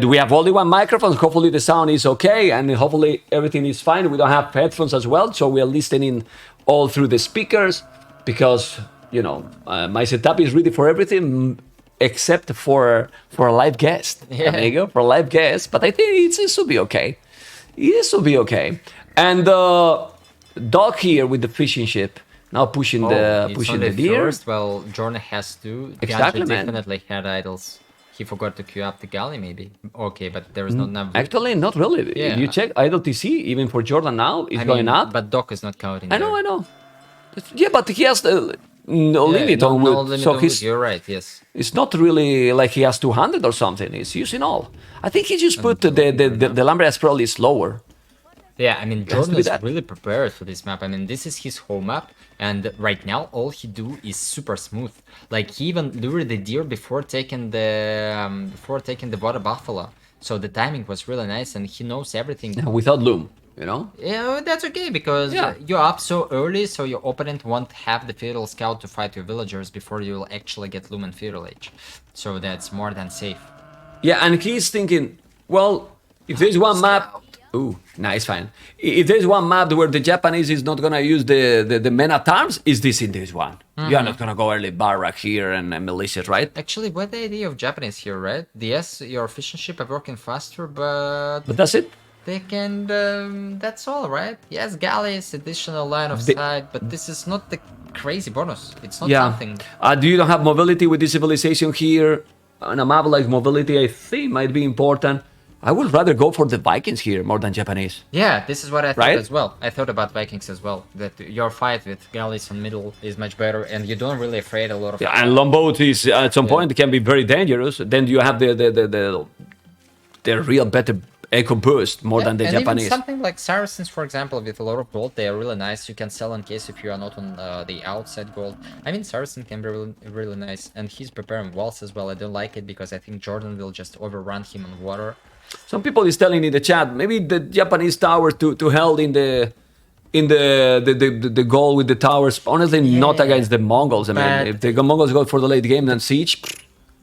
We have only 1 microphone. Hopefully the sound is okay, and hopefully everything is fine. We don't have headphones as well, so we are listening all through the speakers because my setup is ready for everything except for a live guest. Yeah. There you go, for a live guest. But I think it should be okay. It should be okay. And Doc here with the fishing ship. Now pushing the deer. First, well, Jordan has to. Exactly, Ganji man. definitely had idols. He forgot to queue up the galley, maybe. Okay, but there is not enough. Actually, not really. Yeah. You check idle TC, even for Jordan now, is going up. But Doc is not counting. I know. Yeah, but he has no limit on no wood. limit So on he's wood, you're right, yes. it's not really like he has 200 or something. He's using all. I think he just put the lumber as probably slower. Yeah, I mean, has to Jordan be is that. really prepared for this map. I mean, this is his home map, and right now all he do is super smooth. Like he even lured the deer before taking the water buffalo. So the timing was really nice, and he knows everything. Without loom, you know? Yeah, that's okay because you're up so early, so your opponent won't have the Feudal Scout to fight your villagers before you'll actually get Lumen Feudal Age. So that's more than safe. Yeah, and he's thinking, well, if there's one map... Ooh, nice, fine. If there's one map where the Japanese is not gonna use the men at arms, is this in this one? You're not gonna go early barrack here and militias, right? Actually, what the idea of Japanese here, right? Yes, your fishing ship are working faster, but that's it. they can. That's all, right? Yes, galleys, additional line of sight, but this is not the crazy bonus. It's not something. Do you don't have mobility with this civilization here? On a map like mobility, I think might be important. I would rather go for the Vikings here more than Japanese. Yeah, this is what I thought as well. I thought about Vikings as well. That your fight with galleys in middle is much better, and you don't really afraid a lot of. Yeah, and longboat is at some point can be very dangerous. Then you have the real better echo boost more than the and Japanese. Even something like Saracens, for example, with a lot of gold, they are really nice. You can sell in case if you are not on the outside gold. I mean, Saracen can be really, really nice, and he's preparing walls as well. I don't like it because I think Jordan will just overrun him on water. Some people is telling in the chat maybe the Japanese towers to held in the goal with the towers. Honestly, not against the Mongols. I mean, if the Mongols go for the late game, then siege.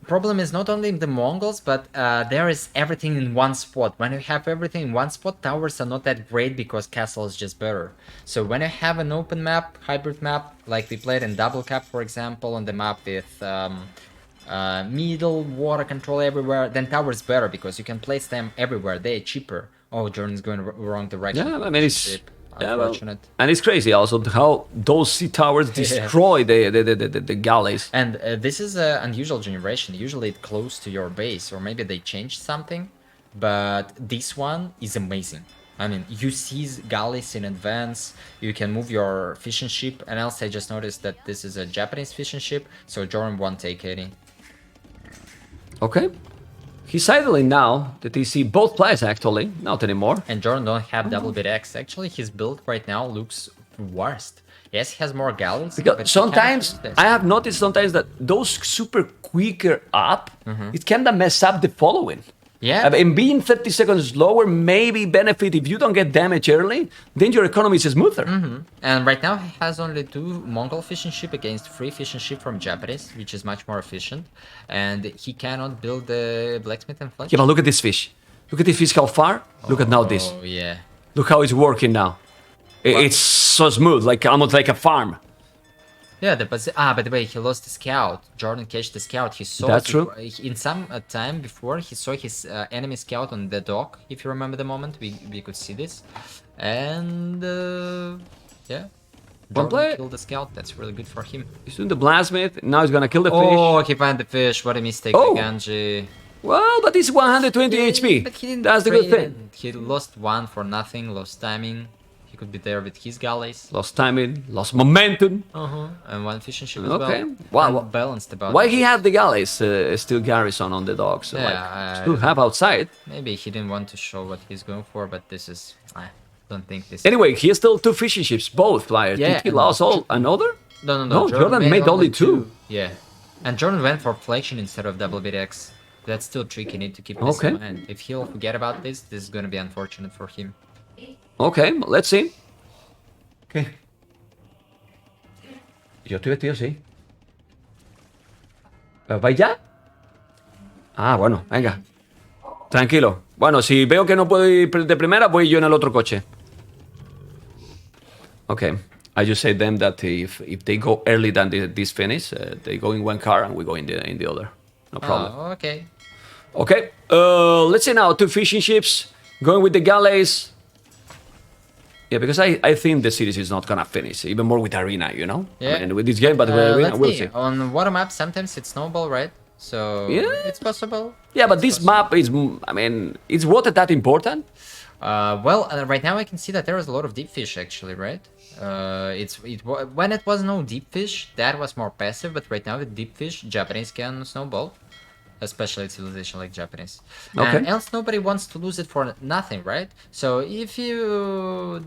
Problem is not only the Mongols, but there is everything in one spot. When you have everything in one spot, towers are not that great because castle is just better. So when you have an open map, hybrid map, like we played in Double Cap, for example, on the map with middle water control everywhere, then towers better because you can place them everywhere. They're cheaper. Oh, Jordan's going wrong direction. Yeah, I mean it's unfortunate. And it's crazy also how those sea towers destroy the galleys. And this is an unusual generation. Usually it's close to your base, or maybe they changed something, but this one is amazing. I mean, you see galleys in advance, you can move your fishing ship, and else I just noticed that this is a Japanese fishing ship, so Jordan won't take any. Okay. He's idling now. The TC both players actually, not anymore. And Jordan don't have double bit X. Actually, his build right now looks worst. Yes, he has more galleys. Because sometimes I have noticed that those super quicker up, it kinda mess up the following. Yeah. And being 30 seconds lower maybe benefit if you don't get damage early, then your economy is smoother. And right now he has only 2 Mongol fishing ship against 3 fishing ship from Japanese, which is much more efficient. And he cannot build the blacksmith and fletch. Yeah, but look at this fish. Look at this fish how far. Look at now this. Oh, yeah. Look how it's working now. It's so smooth, like almost like a farm. Yeah, by the way, he lost the scout. Jordan catch the scout. He saw. That's true. In some time before, he saw his enemy scout on the dock. If you remember the moment, we could see this, and yeah, Jordan killed the scout. That's really good for him. He's doing the blacksmith. Now he's gonna kill the fish. Oh, he found the fish. What a mistake, by Ganji. Well, but it's 120 HP. But he didn't That's the good thing. He lost 1 for nothing. Lost timing. He could be there with his galleys. Lost timing, lost momentum. And 1 fishing ship as Okay. well. Wow. Balanced about Why it. he had the galleys still garrison on the docks? So still have outside. Maybe he didn't want to show what he's going for, but this is... I don't think this... Anyway, he has still 2 fishing ships, both players. Yeah, Did he lost all another? No, Jordan made only 2. Yeah. And Jordan went for flexion instead of double bit X. That's still tricky, you need to keep this in mind. If he'll forget about this, this is gonna be unfortunate for him. Okay, let's see. ¿Qué? Yo estoy vestido, sí. ¿Vais ya? Ah, bueno, venga. Tranquilo. Bueno, si veo que no puedo ir de primera, voy yo en el otro coche. Okay. I just say them that if they go early than this finish, they go in one car and we go in the other. No problem. Oh, okay. Okay. Let's say now 2 fishing ships going with the galleys. Yeah, because I think the series is not gonna finish, even more with Arena, you know? Yeah. I mean, with this game, but with Arena, we'll see. On water map, sometimes it's snowball, right? So yeah, it's possible. Yeah, but this map is, I mean, is water that important? Right now I can see that there is a lot of deep fish actually, right? When it was no deep fish, that was more passive, but right now with deep fish, Japanese can snowball, especially civilization like Japanese. Okay. And else nobody wants to lose it for nothing, right? So if you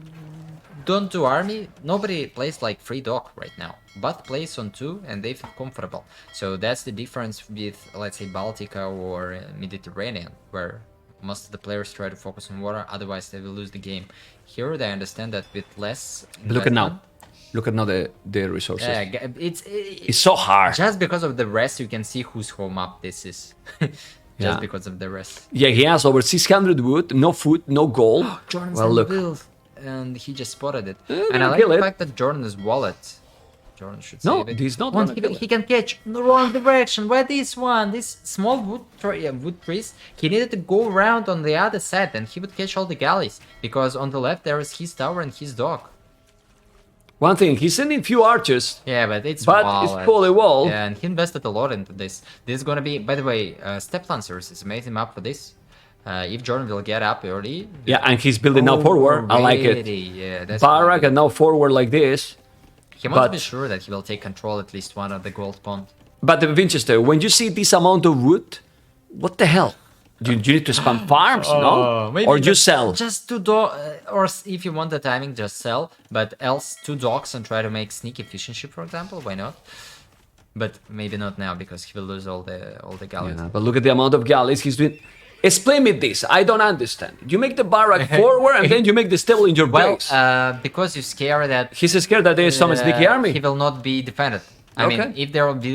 don't do army, nobody plays like free dock right now, but plays on 2 and they feel comfortable. So that's the difference with, let's say, Baltica or Mediterranean, where most of the players try to focus on water, otherwise they will lose the game. Here they understand that with less Look at now the resources. yeah, It's so hard. just because of the rest you can see whose home up this is. Just because of the rest. Yeah, he has over 600 wood, no food, no gold. Jordan's well, on look. the build, and he just spotted it. Yeah, And I like kill the it. fact that Jordan's wallet. Jordan should No, save it. he's not Once gonna kill he can catch in the wrong direction. Where this one? This small wood trees. He needed to go around on the other side, and he would catch all the galleys. Because on the left there is his tower and his dock. One thing, he's sending few archers, Yeah, but it's but wallet. it's fully walled. Yeah, and he invested a lot into this. This is gonna be, by the way, Step Lancers is amazing map for this. If Jordan will get up early. Yeah, and he's building now forward. I like it. Already, yeah, that's Barak and now forward like this. He wants to but- be sure that he will take control at least one of the gold pond. But Winchester, when you see this amount of wood, what the hell? You need to spam farms, no? Maybe Or just sell? Just if you want the timing, just sell. But else 2 docks and try to make sneak efficiency, for example. Why not? But maybe not now because he will lose all the galleys. Yeah, but look at the amount of galleys he's doing. Explain me this. I don't understand. You make the Barak forward and then you make the stable in your Well, base. because you're scared that He's scared that there is some sneaky army. he will not be defended. I mean, Okay. if there will be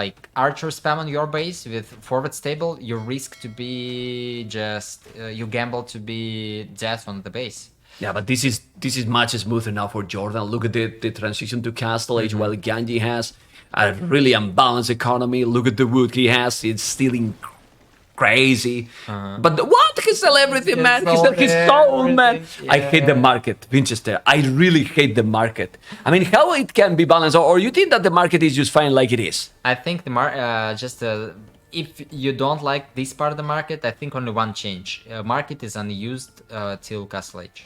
like archer spam on your base with forward stable, you risk to be you gamble to be death on the base. Yeah, but this is much smoother now for Jordan. Look at the transition to Castle Age, while Ganji has a really unbalanced economy. Look at the wood he has; it's stealing crazy. But what? He sell everything, He man. He sold sell his soul, man. everything, I hate the yeah. market, Vinchester. I really hate the market. I mean, how it can be balanced, or you think that the market is just fine like it is? I think if you don't like this part of the market, I think only one change. Market is unused till Castle Age.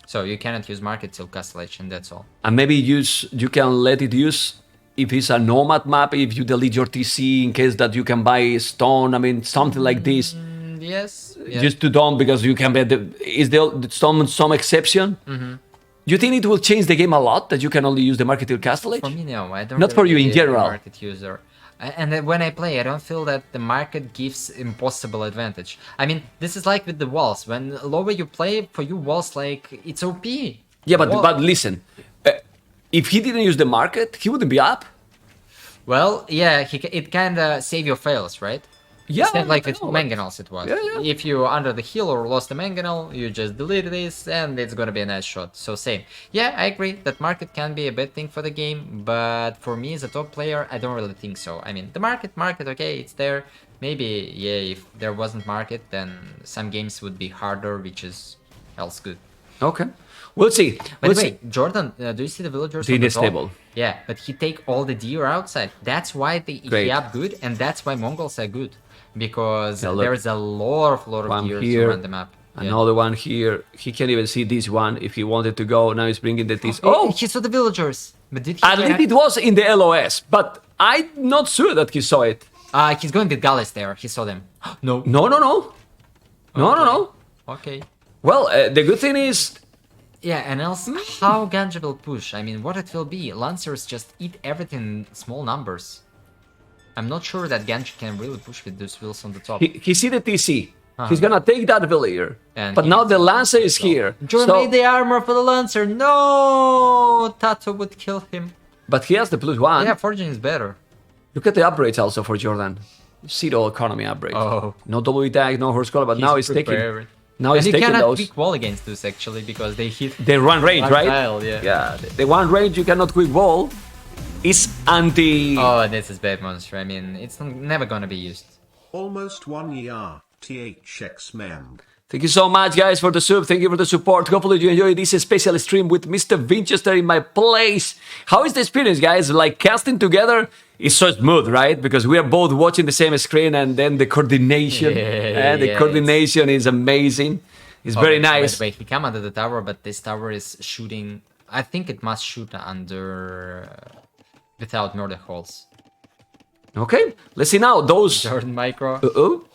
So you cannot use market till Castle Age, and that's all. And maybe you can let it use if it's a nomad map, if you delete your TC in case that you can buy stone. I mean, something like this. Yes. Just to don't, because you can bet is there some exception? You think it will change the game a lot that you can only use the market till Castle Age? For me, no. I don't. Not for you in be a general. Market user. And then when I play, I don't feel that the market gives impossible advantage. I mean, this is like with the walls. When lower you play, for you walls like it's OP. Yeah, but listen, if he didn't use the market, he wouldn't be up. Well, yeah, it kind of save your fails, right? Yeah, It's not like I with know. mangonels it was. Yeah. If you under the hill or lost a mangonel, you just delete this and it's gonna be a nice shot. So same. Yeah, I agree that market can be a bad thing for the game, but for me as a top player, I don't really think so. I mean, the market, okay, it's there. Maybe, yeah, if there wasn't market, then some games would be harder, which is else good. Okay, we'll see. By We'll the see. way, Jordan, do you see the villagers In on the the top? stable. Yeah, but he take all the deer outside. That's why he Great. up good, and that's why Mongols are good. Because Yeah, look. there is a lot of One deer here, around the map. Yeah. Another one here. He can't even see this one if he wanted to go. Now he's bringing the TC. Oh, He saw the villagers. But did he at least it was in the LOS, but I'm not sure that he saw it. He's going with Gallus there. He saw them. No. No. Okay. Well, the good thing is, Yeah, and else, how Ganji will push? I mean, what it will be? Lancers just eat everything in small numbers. I'm not sure that Ganji can really push with those wheels on the top. he see the TC. He's gonna take that villager. And But he now can the see Lancer is here. Jordan So- made the armor for the Lancer. No! Tato would kill him. but he has the +1. Yeah, Forging is better. Look at the upgrades also for Jordan. Zero economy upgrades. Oh. No double tag, no horse collar, but now he's taking. prepared. Now And he's you taking cannot those. quick wall against this actually because they hit. They run range, one right? tile, yeah. Yeah. The one range you cannot quick wall is anti. Oh, this is bad monster. I mean, it's never gonna be used. Almost 1 year, THX mem. Thank you so much, guys, for the sub. Thank you for the support. Hopefully, you enjoyed this special stream with Mr. Vinchester in my place. How is the experience, guys? Like, casting together is so smooth, right? Because we are both watching the same screen, and then the coordination. Yeah, The yeah, coordination is amazing. It's very nice. Wait, he came under the tower, but this tower is shooting. I think it must shoot under without murder holes. Okay, let's see now. Those. Jordan micro. Uh-oh.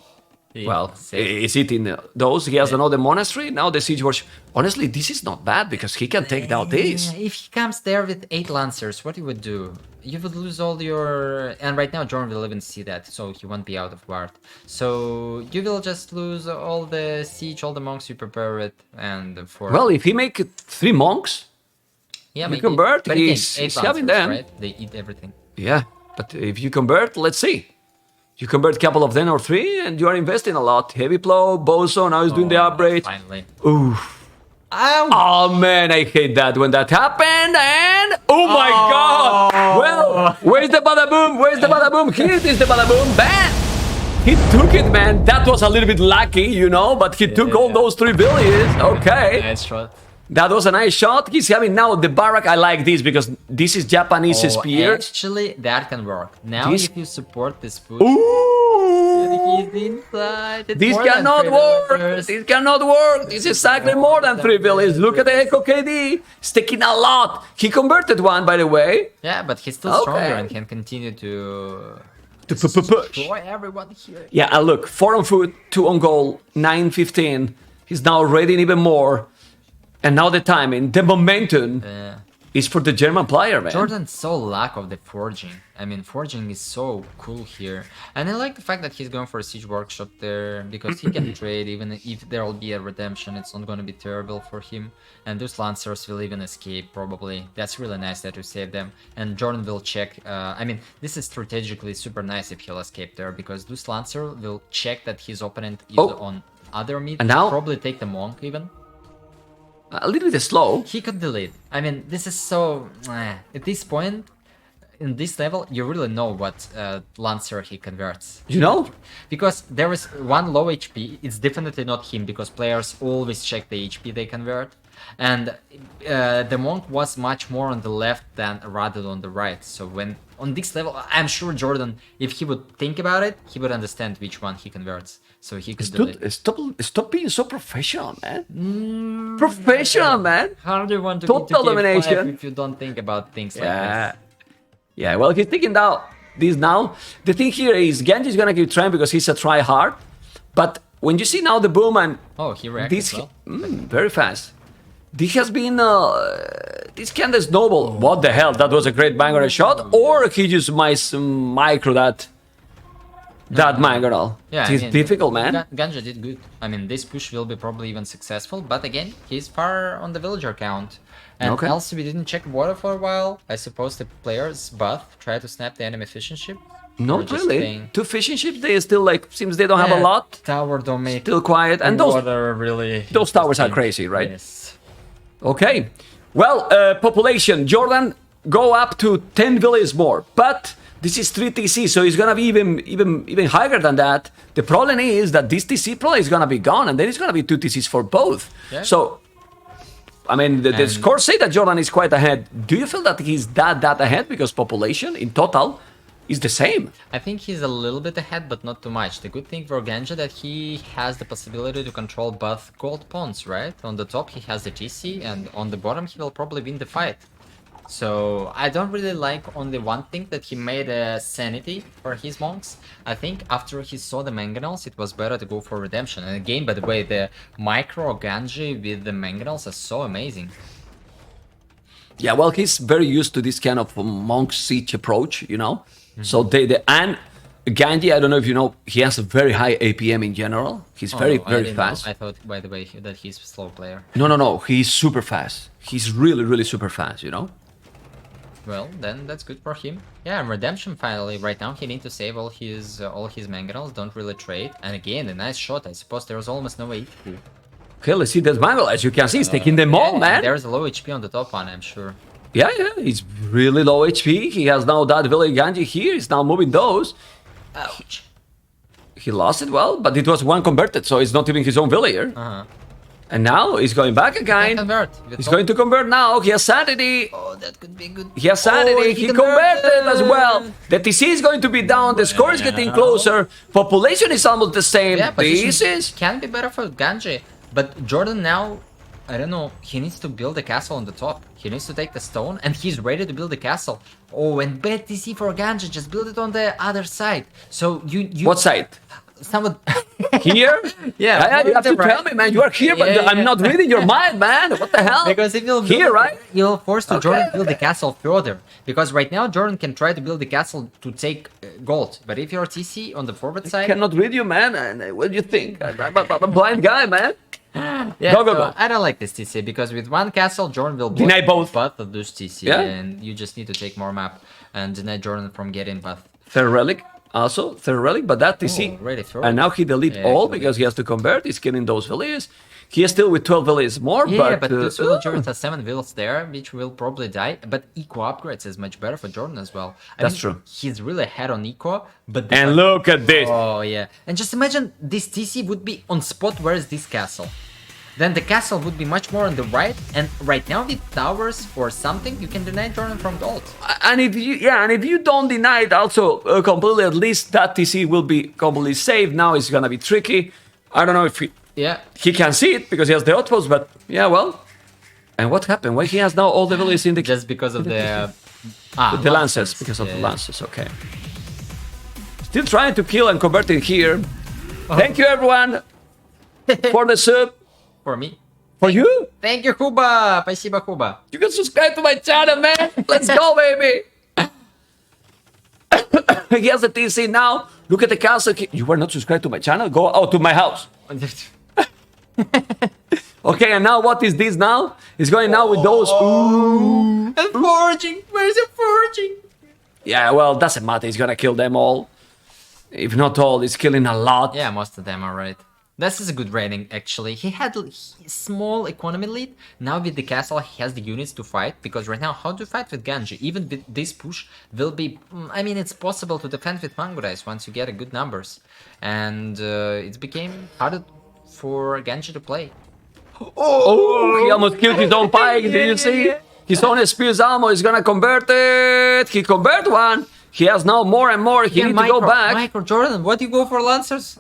Yeah, Well, safe. is it in those? He has another monastery. Now the siege watch. Honestly, this is not bad because he can take down this. If he comes there with 8 lancers, what you would do? You would lose all your... And right now Jordan will even see that, so he won't be out of guard. So you will just lose all the siege, all the monks you prepare it, and for... Well, if he make 3 monks, yeah, you maybe. convert, But again, he's 8 having lancers, them. right? They eat everything. yeah. But if you convert, let's see. You convert a couple of them or 3, and you are investing a lot. Heavy plow, bozo, now he's doing the upgrade. Finally. Oof. Ow! Oh man, I hate that when that happened. And oh my god! Well, where's the bada boom? Where's the bada boom? Here it is, the bada boom. Bam! He took it, man. That was a little bit lucky, you know, but he took all those 3 villages. Okay. Nice shot. That was a nice shot. He's having now the barrack. I like this because this is Japanese spear. Actually, that can work. Now, This- if you support this push, Ooh! he's inside. It's This more than cannot 3 work. villagers. This cannot work. This is exactly more than 3 villages. Look at the Echo KD. It's taking a lot. He converted one, by the way. Yeah, but he's still stronger and can continue to Push. destroy everyone here. Yeah, and look, 4 on foot, 2 on goal, 9-15. He's now reading even more. And now the timing, the momentum is for the German player, man. Jordan's so lack of the forging. I mean, forging is so cool here. And I like the fact that he's going for a siege workshop there, because he can trade even if there will be a redemption. It's not going to be terrible for him. And those lancers will even escape, probably. That's really nice that you save them. And Jordan will check. I mean, this is strategically super nice if he'll escape there, because this lancer will check that his opponent is on other mid. And now- probably take the monk even. A little bit slow. He could delete. I mean, this is so... At this point, in this level, you really know what Lancer he converts. You know? Because there is one low HP, it's definitely not him, because players always check the HP they convert. And the monk was much more on the left than rather on the right. So when on this level, I'm sure Jordan, if he would think about it, he would understand which one he converts. So he could delete. Stop being so professional, man. Professional, man. How do you want to Total get to domination. K5 if you don't think about things like this? Yeah, well, he's thinking down this now. The thing here is Ganji is gonna keep trying because he's a try hard. But when you see now the boom and Oh, he reacted this, well. very fast. This has been this kind of snowball. What the hell? That was a great banger shot, or he just micro that mangonel. Yeah, It's difficult, man. Ganji did good. I mean, this push will be probably even successful, but again, he's far on the villager count. And LCB didn't check water for a while. I suppose the players buff try to snap the enemy fishing ship. Not really. 2 fishing ships, they still seems they don't have a lot. Tower don't make Still quiet, and water really. those towers are crazy, right? Yes. Okay. Well, population, Jordan go up to 10 villages more, but this is 3 TC, so it's gonna be even higher than that. The problem is that this TC probably is gonna be gone, and then it's gonna be 2 TCs for both. Yeah. So, I mean, the scores say that Jordan is quite ahead. Do you feel that he's that ahead because population in total is the same? I think he's a little bit ahead, but not too much. The good thing for Ganji that he has the possibility to control both gold pawns, right? On the top he has the TC, and on the bottom he will probably win the fight. So I don't really like only one thing, that he made a sanity for his monks. I think after he saw the mangonels, it was better to go for redemption. And again, by the way, the micro Ganji with the mangonels are so amazing. Yeah, well, he's very used to this kind of monk siege approach, you know. So and Ganji, I don't know if you know, he has a very high APM in general. He's very fast. I thought, by the way, that he's a slow player. No, he's super fast. He's really super fast, you know. Well, then that's good for him. Yeah, and redemption finally. Right now he needs to save all his mangonels. Don't really trade. And again, a nice shot. I suppose there was almost no HP. Okay, let's see that mangle. As you can see, he's taking them all, man. There's a low HP on the top one, I'm sure. Yeah, he's really low HP. He has now that village Ganji here. He's now moving those. Ouch. He lost it well, but it was one converted, so it's not even his own villager. And now he's going back again. He's going to convert now. He has sanity. Oh, that could be good. He has sanity. He converted as well. The TC is going to be down. The score is getting closer. Population is almost the same. Yeah, but this is... can be better for Ganji. But Jordan now, I don't know, he needs to build a castle on the top. He needs to take the stone, and he's ready to build a castle. Oh, and bad TC for Ganji, just build it on the other side. So you What side? Someone Here? Yeah, You have to tell me, man. You are here, but I'm not reading your mind, man. What the hell? Because if you'll here, right? You'll force to Jordan build the castle further. Because right now Jordan can try to build the castle to take gold. But if you're TC on the forward I side, cannot read you, man. And what do you think? I'm a blind guy, man. yeah, Go. I don't like this TC because with one castle Jordan will deny both of those TC, and you just need to take more map and deny Jordan from getting both. Third relic. Also, third relic, but that TC. Really and now he delete all because he has to convert. He's killing those villages. He is still with 12 villages more, but those villagers have 7 villas there, which will probably die. But eco upgrades is much better for Jordan as well. That's true. He's really ahead on eco, but and look at this. Oh yeah, and just imagine this TC would be on spot. Where is this castle? Then the castle would be much more on the right, and right now with towers or something, you can deny Jordan from gold. And if you don't deny it also completely, at least that TC will be completely safe. Now it's gonna be tricky. I don't know if he can see it because he has the outpost, but yeah, well. And what happened? Why he has now all the villages in the just because of the lancers, because of the lancers. Okay. Still trying to kill and convert it here. Thank you, everyone, for the sub. For me. For you? Thank you, Kuba. Спасибо, Kuba. You can subscribe to my channel, man. Let's go, baby. He has the TC now. Look at the castle. You were not subscribed to my channel? Go out to my house. Okay, and now what is this now? He's going now with those. Ooh. And foraging. Where's the foraging? Yeah, well, doesn't matter. He's gonna kill them all. If not all, he's killing a lot. Yeah, most of them are right. This is a good rating, actually. He had a small economy lead. Now with the castle, he has the units to fight. Because right now, how to fight with Ganji? Even with this push, will be... I mean, it's possible to defend with Mangurais once you get a good numbers. And it became harder for Ganji to play. Oh, he almost killed his own pike. Did you see? His own spear's ammo is gonna convert it. He convert one. He has now more and more. He needs to go back. Micro, Jordan, what do you go for Lancers?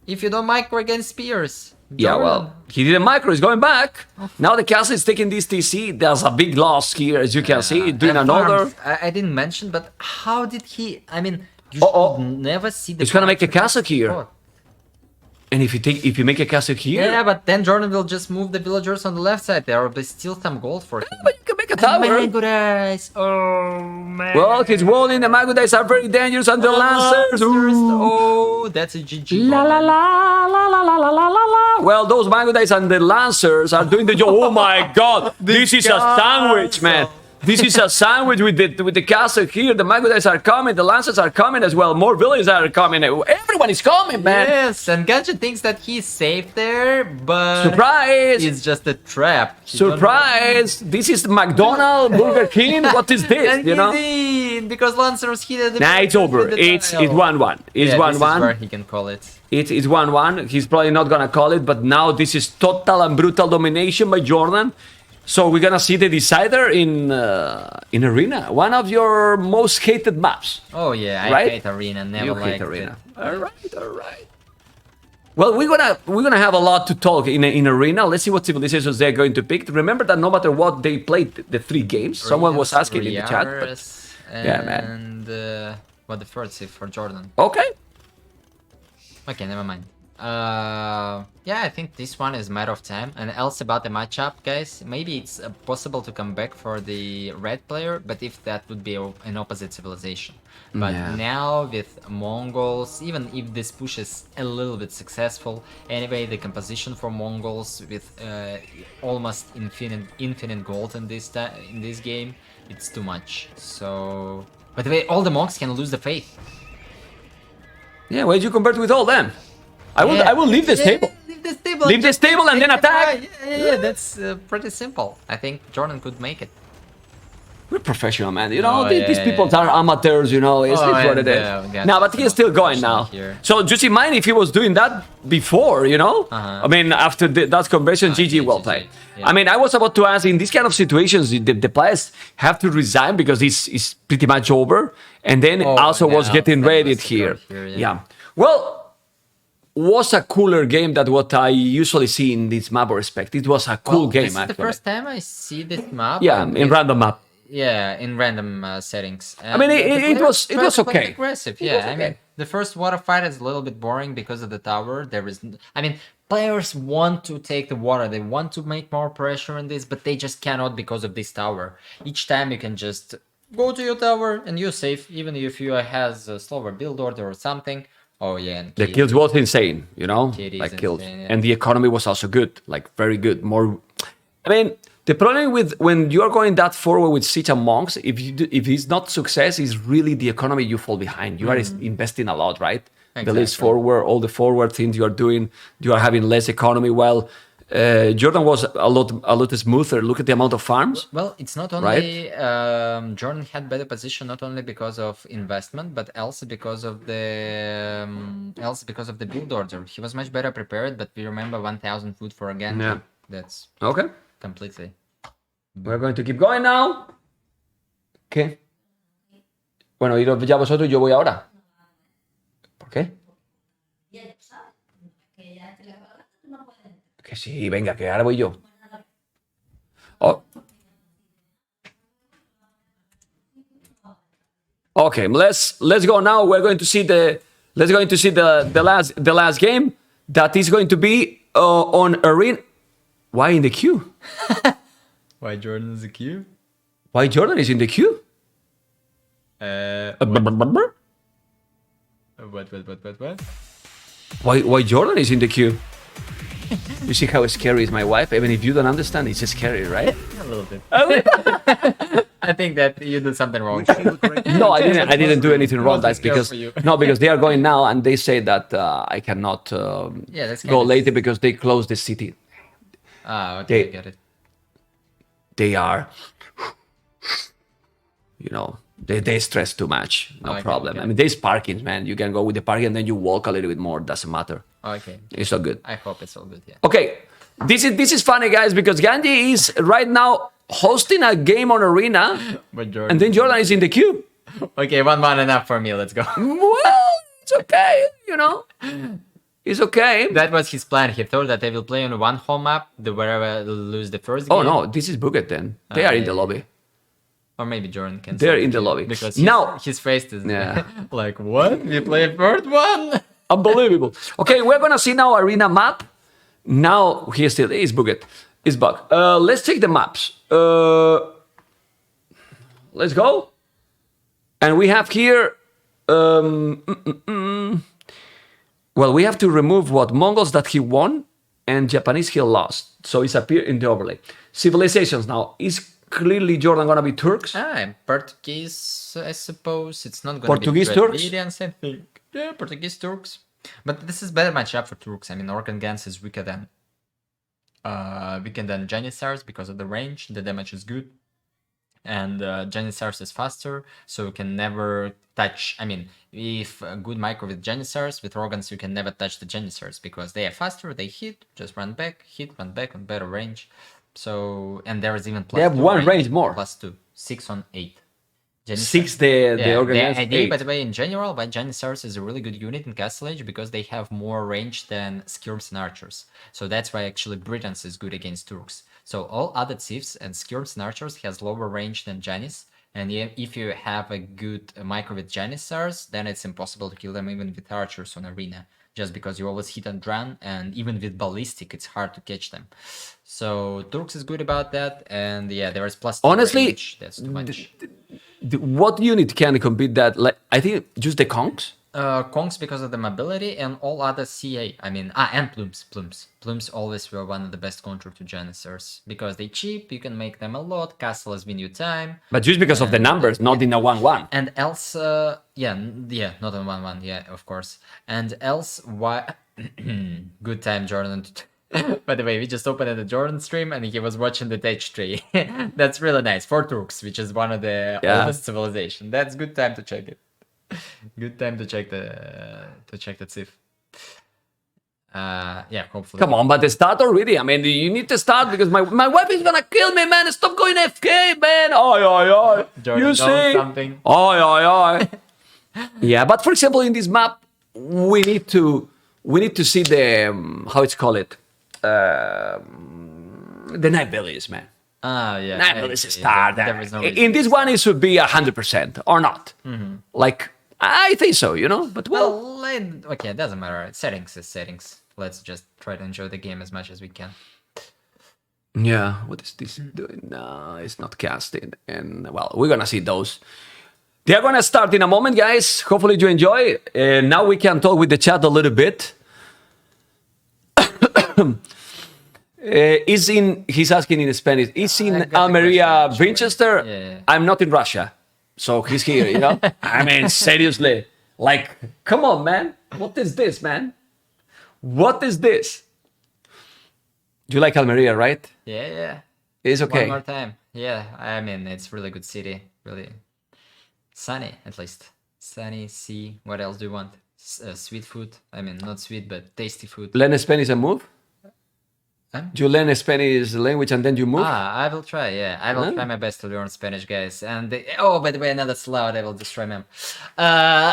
If you don't micro against spears. Jordan. Yeah, well, he didn't micro, he's going back. Now the castle is taking this TC. There's a big loss here, as you can see, doing another. I didn't mention, but how did he... I mean, you should never see the... He's gonna make a castle here. And if you make a castle here... Yeah, but then Jordan will just move the villagers on the left side. There will be still some gold for him. Yeah, but you can make a tower. Mangurais. Oh, man. Well, he's walling. The Mangurais are very dangerous on the Lancers. Oh, that's a GG. La la la la la la la la la. Well, those Mangurais and the Lancers are doing the job. Oh my God, this is a sandwich, man. This is a sandwich with the castle here. The Mangurais are coming. The Lancers are coming as well. More villages are coming. Everyone is coming, man. Yes, and Ganji thinks that he's safe there, but... Surprise! It's just a trap. Surprise! This is McDonald's, Burger King. What is this, and you know? Because Lancers hit the... Nah, it's over. It's 1-1. It's 1-1. This is where he can call it. It's 1-1. He's probably not gonna call it, but now this is total and brutal domination by Jordan. So we're gonna see the decider in Arena, one of your most hated maps. Oh yeah, I hate Arena. Never liked Arena. All right. Well, we're gonna have a lot to talk in Arena. Let's see what civilizations they're going to pick. Remember that no matter what, they played the 3 games. Someone was asking in the chat. But, yeah, man. And what the third is for Jordan? Okay, never mind. Yeah, I think this one is a matter of time. And else about the matchup, guys, maybe it's possible to come back for the red player, but if that would be an opposite civilization. But now with Mongols, even if this push is a little bit successful, anyway, the composition for Mongols with almost infinite gold in this game, it's too much. So, by the way, all the monks can lose the faith. Yeah, why did you convert with all them? I will leave this table. Leave this table and then attack. Yeah, that's pretty simple. I think Jordan could make it. We're professional, man. You know, these people are amateurs, you know. It's what it is. No, but he's still going now. Here. So just in mind if he was doing that before, you know? I mean, after that conversion, GG, well played. Yeah. I mean, I was about to ask, in these kind of situations, the players have to resign because it's pretty much over. And then also was getting ready here. Yeah. Well, was a cooler game than what I usually see in this map respect. It was a cool game, This is actually. the first time I see this map. Yeah, in random map. Yeah, in random settings. I mean, it was okay. Aggressive. It Yeah, was I okay. mean, the first water fight is a little bit boring because of the tower. I mean, players want to take the water. They want to make more pressure on this, but they just cannot because of this tower. Each time you can just go to your tower and you're safe, even if you has a slower build order or something. Oh yeah, and The kills was insane, you know, Kitty like is kills, insane, yeah. and the economy was also good, like very good. More, I mean, the problem with when you are going that forward with siege and monks, if it's not success, is really the economy you fall behind. You are investing a lot, right? The list Exactly. forward, all the forward things you are doing, you are having less economy. While Jordan was a lot smoother. Look at the amount of farms. Well, it's not only Jordan had better position not only because of investment, but also because of the build order. He was much better prepared, but we remember 1,000 food for a Ganji. Yeah. That's Okay, completely. we're going to keep going now. ¿Qué? Bueno, iros ya vosotros y yo voy ahora. ¿Por qué? Que sí, venga, que ahora voy yo. Oh. Okay, let's go now. We're going to see the last game that is going to be on arena. Why in the queue? Why Jordan is a Q? Why Jordan is in the queue? What? Why Jordan is in the queue? You see how scary is my wife? Even if you don't understand, it's scary, right? A little bit. I think that you did something wrong. Wish you a great No, I didn't do anything wrong. That's scare because for you. no, because they are going now, and they say that I cannot That's go kinda- later because they close the city. Ah, okay, They- I get it. They are, you know, they stress too much. No Okay, problem. okay. I mean, there's parking, man. You can go with the parking, and then you walk a little bit more. Doesn't matter. Okay. It's all good. I hope it's all good, yeah. Okay, this is funny, guys, because Ganji is right now hosting a game on Arena, But Jordan. and then Jordan is in the queue. Okay, 1-1 enough for me. Let's go. Well, it's okay, you know. It's okay. That was his plan. He thought that they will play on one home map, the wherever they'll lose the first game. Oh no, this is Buget then. They are in the yeah. lobby. Or maybe Jordan can. They're say in it the lobby. because Now- his face is Yeah. like what? We play third one. Unbelievable. Okay, we're gonna see now Arena map. Now here still is Buget. Is Bug. Let's take the maps. Let's go. And we have here. Well, we have to remove what Mongols that he won and Japanese he lost. So it's appear in the overlay. Civilizations now. Is clearly Jordan gonna be Turks? And Portuguese, I suppose. It's not going Portuguese to be Turks? Dravidians, I think. Yeah, Portuguese Turks. But this is better matchup for Turks. I mean, Orkan Gans is weaker than Janissars because of the range. The damage is good. And Janissars is faster, so you can never touch. I mean, if a good micro with Janissars, with Rogans, you can never touch the Janissars because they are faster, they hit, just run back, hit, run back on better range. So, and there is even plus They have 2 one range more. Plus 2. 6 on 8. Six the Yeah, organized the idea, eight. by the way, in general, why Janissars is a really good unit in Castle Age because they have more range than Skirms and Archers. So that's why actually Britons is good against Turks. So all other Thieves and Skirms and Archers has lower range than Janis. And if you have a good micro with Janissars, then it's impossible to kill them even with Archers on Arena. Just because you always hit and run, and even with Ballistic, it's hard to catch them. So Turks is good about that, and yeah, there is plus 2 Honestly, range. That's too much. What unit can compete that? Like, I think just the Kongs. Kongs because of the mobility and all other CA. I mean, and Plumes. Plumes always were one of the best counter to Janissars because they cheap. You can make them a lot. Castles win you time. But just because of the numbers, not in a 1-1. And else, yeah, not on 1-1. Yeah, of course. And else, why? Good time, Jordan. By the way, we just opened the Jordan stream and he was watching the Tech tree. That's really nice for Turks, which is one of the oldest civilization. That's good time to check it. Good time to check the Civ. Yeah, hopefully. Come on, but start already. I mean, you need to start because my wife is gonna kill me, man. Stop going FK, man. Oh. Jordan You knows see? something. Oh. Yeah, but for example, in this map, we need to we need to see the how it's called it, the night bellies, man. Yeah. Night bellies star. There is no In this one, it should be 100% or not. Like I think so, you know. But well, okay, it doesn't matter. Settings is settings. Let's just try to enjoy the game as much as we can. yeah. What is this doing? No, it's not casting. And well, we're gonna see those. They are gonna start in a moment, guys. Hopefully you enjoy. Now we can talk with the chat a little bit. He's asking in Spanish. Is in Almeria, Vinchester? Yeah. I'm not in Russia, so he's here. You know. I mean, seriously, like, come on, man. What is this, man? What is this? You like Almeria, right? Yeah. It's okay. One more time. Yeah, I mean, it's really good city. Really sunny, at least. Sunny, sea. What else do you want? Sweet food. I mean, not sweet, but tasty food. Learn Spanish and move. Huh? Do you learn Spanish language and then you move? I will try, yeah. I will try my best to learn Spanish, guys. And by the way, now that's loud, I will destroy mem.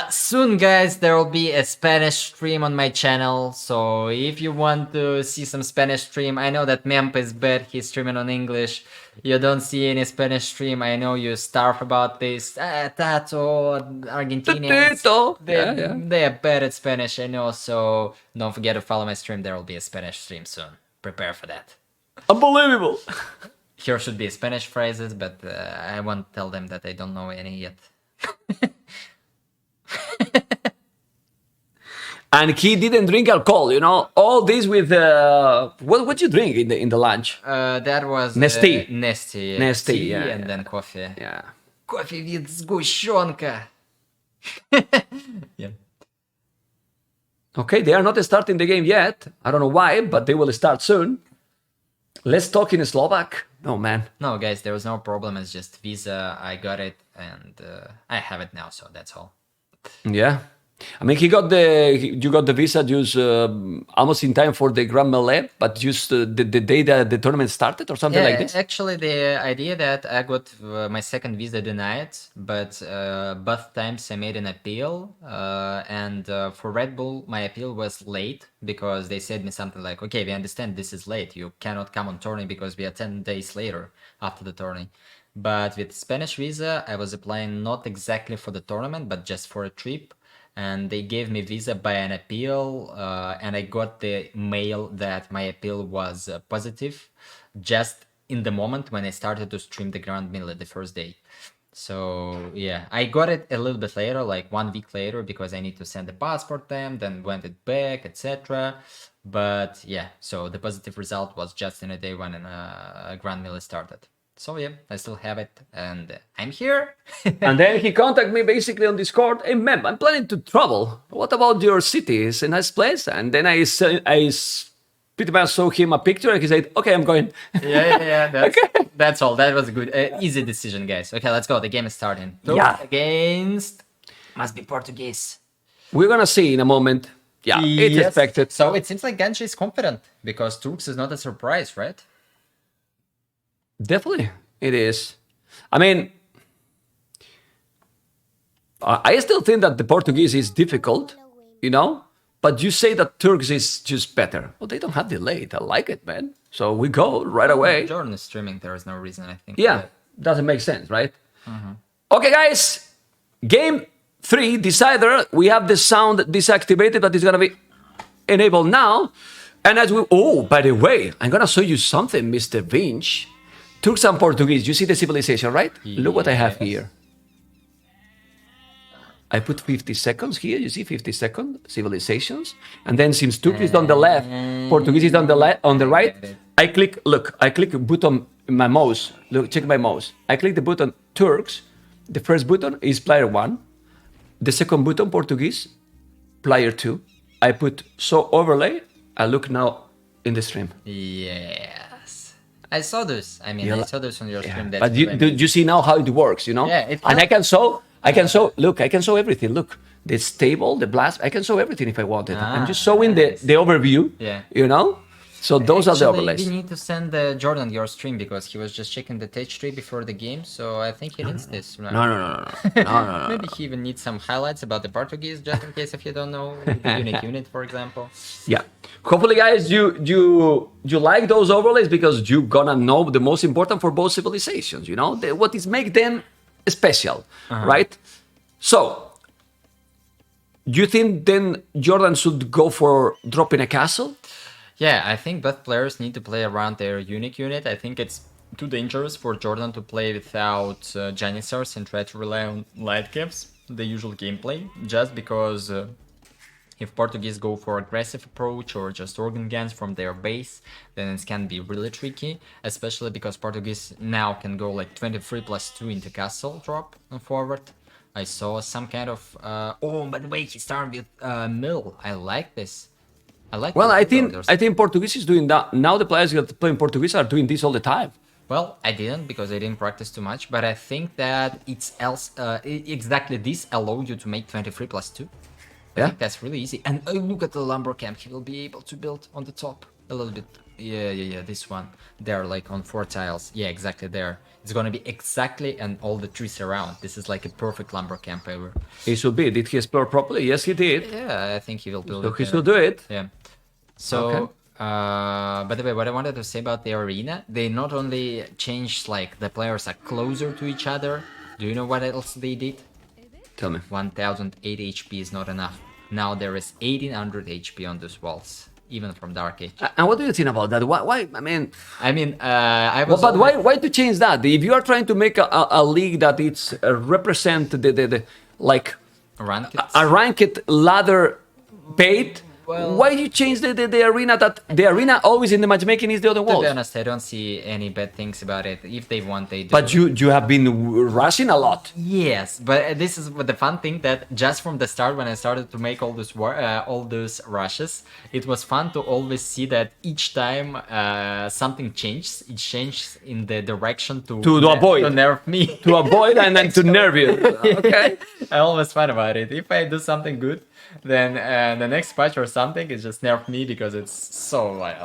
Soon, guys, there will be a Spanish stream on my channel. So if you want to see some Spanish stream, I know that Memp is bad, he's streaming on English. You don't see any Spanish stream, I know you starve about this. Tato, Argentinians, they are bad at Spanish, I know. So don't forget to follow my stream, there will be a Spanish stream soon. Prepare for that. Unbelievable. Here should be Spanish phrases, but I won't tell them that I don't know any yet. And he didn't drink alcohol, you know. All this with what you drink in the lunch? That was Nestea. Nestea. Nestea, Tea yeah, and yeah. then coffee. Yeah. Кофе with сгущенка. Yeah. Okay, they are not starting the game yet. I don't know why, but they will start soon. Let's talk in Slovak. No, man. No, guys, there was no problem. It's just visa. I got it, and I have it now, so that's all. Yeah. I mean, you got the visa just almost in time for the Grand Melee, but just the day that the tournament started or something like this? Actually, the idea that I got my second visa denied, but both times I made an appeal, and for Red Bull, my appeal was late because they said me something like, okay, we understand this is late. You cannot come on tourney because we are 10 days later after the tourney. But with Spanish visa, I was applying not exactly for the tournament, but just for a trip. And they gave me visa by an appeal, and I got the mail that my appeal was positive just in the moment when I started to stream the Grand Melee the first day. So yeah, I got it a little bit later, like 1 week later, because I need to send the passport them, then went it back, etc. But yeah, so the positive result was just in a day when Grand Melee started. So yeah, I still have it, and I'm here. And then he contacted me basically on Discord. Hey, ma'am, I'm planning to travel. What about your city? It's a nice place. And then I pretty much showed him a picture, and he said, okay, I'm going. Yeah. That's all. That was a good, easy decision, guys. Okay, let's go. The game is starting. Yeah. Against... Must be Portuguese. We're going to see in a moment. Yeah, it's expected. So it seems like Ganji is confident, because Turks is not a surprise, right? Definitely, it is. I mean, I still think that the Portuguese is difficult, you know, but you say that Turks is just better. Well, they don't have delay. I like it, man. So we go right away. Jordan is streaming. There is no reason, I think. Yeah, doesn't make sense, right? Okay, guys. Game 3, Decider. We have the sound deactivated, but it's going to be enabled now. And as we... Oh, by the way, I'm going to show you something, Mr. Vinch. Turks and Portuguese, you see the civilization, right? Yes. Look what I have here. I put 50 seconds here, you see 50 second civilizations. And then since Turks is on the left, Portuguese is on the right, I click button in my mouse. Look, check my mouse. I click the button Turks. The first button is player 1. The second button, Portuguese, player 2. I put show overlay. I look now in the stream. Yeah. I saw this. I mean, I saw this on your stream. But you see now how it works, you know? Yeah. And I can show, look, I can show everything. Look, the stable, the blast, I can show everything if I wanted. I'm just showing the overview, you know? So those are the Actually, overlays. we need to send Jordan your stream because he was just checking the tech tree before the game, so I think he needs this. No. Maybe he even needs some highlights about the Portuguese, just in case if you don't know the unique unit, for example. Yeah. Hopefully, guys, you like those overlays because you're gonna know the most important for both civilizations. You know what is make them special, right? So, do you think then Jordan should go for dropping a castle? Yeah, I think both players need to play around their unique unit. I think it's too dangerous for Jordan to play without Janissaries and try to rely on light caps, the usual gameplay, just because if Portuguese go for aggressive approach or just organ guns from their base, then it can be really tricky, especially because Portuguese now can go like 23+2 into castle drop and forward. I saw some kind of... oh, by the way, he started with mill. I like this. Well, I think Portuguese is doing that. Now the players that play in Portuguese are doing this all the time. Well, I didn't because I didn't practice too much, but I think that it's exactly this allowed you to make 23+2. I think that's really easy. And look at the lumber camp. He will be able to build on the top a little bit. Yeah, this one. There, like on 4 tiles. Yeah, exactly there. It's gonna be exactly and all the trees around. This is like a perfect lumber camp ever. He should be. Did he explore properly? Yes, he did. Yeah, I think he will build so it. He should do it. Yeah. So, by the way, what I wanted to say about the arena, they not only changed like the players are closer to each other. Do you know what else they did? Tell me. 1008 HP is not enough. Now there is 1800 HP on those walls, even from Dark Age. And what do you think about that? Why? I mean, I was. But why to change that? If you are trying to make a league that it's represent the like a ranked ladder bait. Well, why do you change the arena? That the arena always in the matchmaking is the other wall. To be honest, I don't see any bad things about it. If they want, they do. But you have been rushing a lot. Yes, but this is the fun thing that just from the start, when I started to make all those rushes, it was fun to always see that each time something changes. It changes in the direction to avoid, to nerf me, to avoid and then to nerf you. Okay, I always fun about it. If I do something good, then the next patch or something is just nerf me because it's so like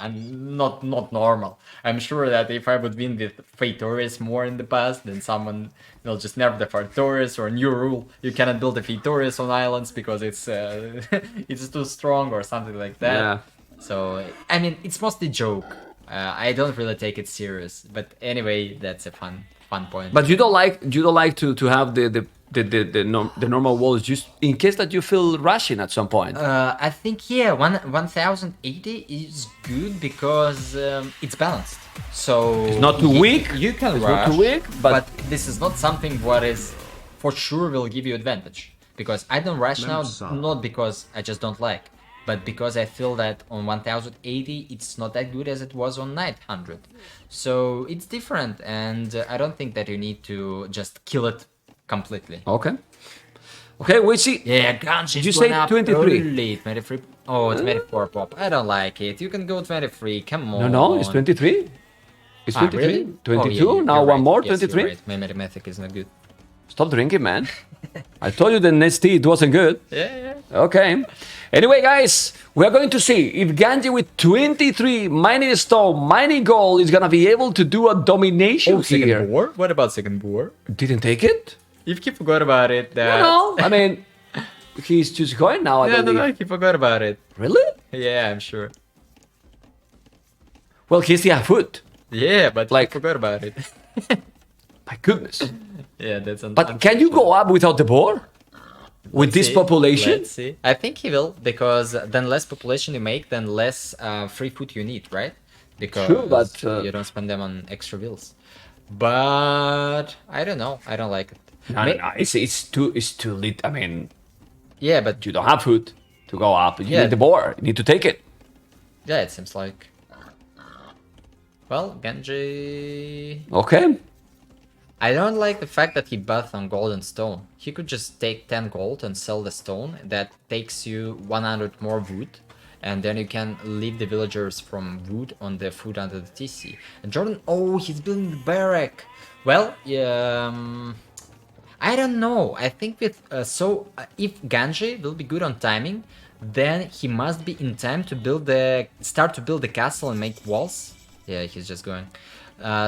I'm not normal. I'm sure that if I would win with Feitoris more in the past, then someone will just nerf the Feitoris or new rule. You cannot build a Feitoris on islands because it's it's too strong or something like that. Yeah. So I mean, it's mostly joke. I don't really take it serious. But anyway, that's a fun point. But you don't like to have the normal walls just in case that you feel rushing at some point. I think 1080 is good because it's balanced. So it's not too weak. You can it's rush, not too weak, but this is not something what is for sure will give you advantage. Because I don't rush now, not because I just don't like, but because I feel that on 1080 it's not that good as it was on 900. So it's different, and I don't think that you need to just kill it completely. Okay, we see. Yeah, Ganji. Did you say 23? 23. Oh, it's 24 pop. I don't like it. You can go 23. Come on. No, it's 23. It's 23. Really? 22. Oh, yeah, now one right. more. Yes, 23. Right. My mathematics is not good. Stop drinking, man. I told you the next tea it wasn't good. Yeah. Okay. Anyway, guys, we are going to see if Ganji with 23 mining stone, mining gold is gonna be able to do a domination here. Second boar? What about second boar? Didn't take it? If he forgot about it, No, I mean, he's just going now. I believe. No, he forgot about it. Really? Yeah, I'm sure. Well, he's the foot. Yeah, but like he forgot about it. My goodness. Yeah, that's. But can you go up without the boar? With this population? Let's see. I think he will, because then less population you make, then less free food you need, right? Because true, but you don't spend them on extra bills. But I don't know. I don't like it. No, it's too lit. I mean, yeah, but you don't have food to go up. You need the boar. You need to take it. Yeah, it seems like. Well, Ganji. Okay. I don't like the fact that he bought on gold and stone. He could just take 10 gold and sell the stone. That takes you 100 more wood. And then you can leave the villagers from wood on the food under the TC. And Jordan, oh, he's building the barrack. Well, I don't know. I think with if Ganji will be good on timing, then he must be in time to start to build the castle and make walls. Yeah, he's just going.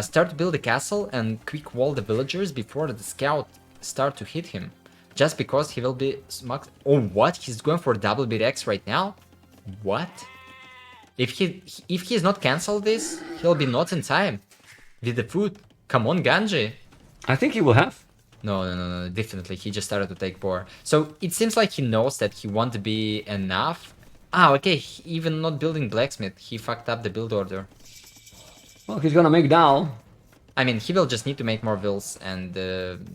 Start to build the castle and quick wall the villagers before the scout start to hit him. Just because he will be smoked. Oh, what? He's going for double beat X right now? What? If he's not cancelled this, he'll be not in time with the food. Come on, Ganji. I think he will have. No, definitely. He just started to take poor. So it seems like he knows that he won't be enough. Ah, okay. Even not building blacksmith, he fucked up the build order. Well, he's gonna make now. I mean, he will just need to make more vills, and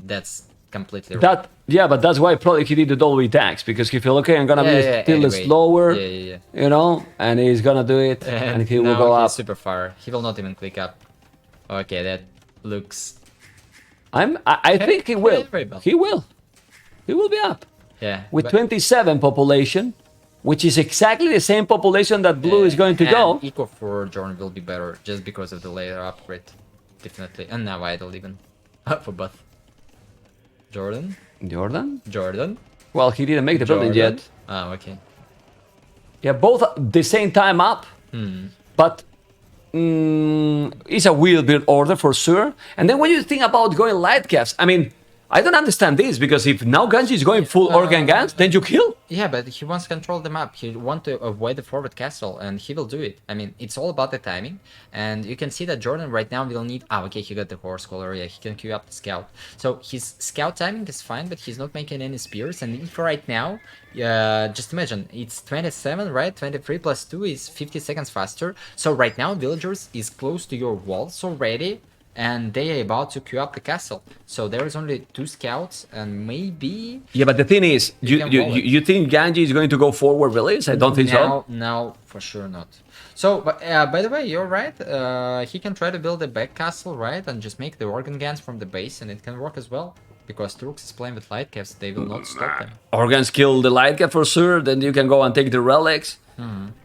that's completely that. Yeah, but that's why probably he did the double attacks, because he feel okay, I'm gonna be still anyway. slower. Yeah. You know, and he's gonna do it, and he will go up. Super far. He will not even click up. Okay, that looks. I think he will. He will. He will be up. Yeah. With 27 population, which is exactly the same population that Blue is going to go. Eco for Jordan will be better just because of the layer upgrade. Definitely. And now idle even. For both. Jordan? Well, he didn't make the building yet. Oh, okay. Yeah, both the same time up. But it's a weird build order for sure. And then when you think about going light caps, I mean, I don't understand this, because if now Ganji is going full organ guns, then you kill. Yeah, but he wants to control the map. He wants to avoid the forward castle, and he will do it. I mean, it's all about the timing. And you can see that Jordan right now will need... Ah, okay, he got the horse collar. Yeah, he can queue up the scout. So his scout timing is fine, but he's not making any spears. And if right now, just imagine, it's 27, right? 23 plus 2 is 50 seconds faster. So right now, villagers is close to your walls already. And they are about to queue up the castle. So there is only 2 scouts, and maybe... Yeah, but the thing is, you think Ganji is going to go forward village? I don't think so. No, for sure not. So, but, by the way, you're right. He can try to build a back castle, right? And just make the organ guns from the base, and it can work as well. Because Turks is playing with light caps, they will not stop them. Organs kill the light cap for sure, then you can go and take the relics.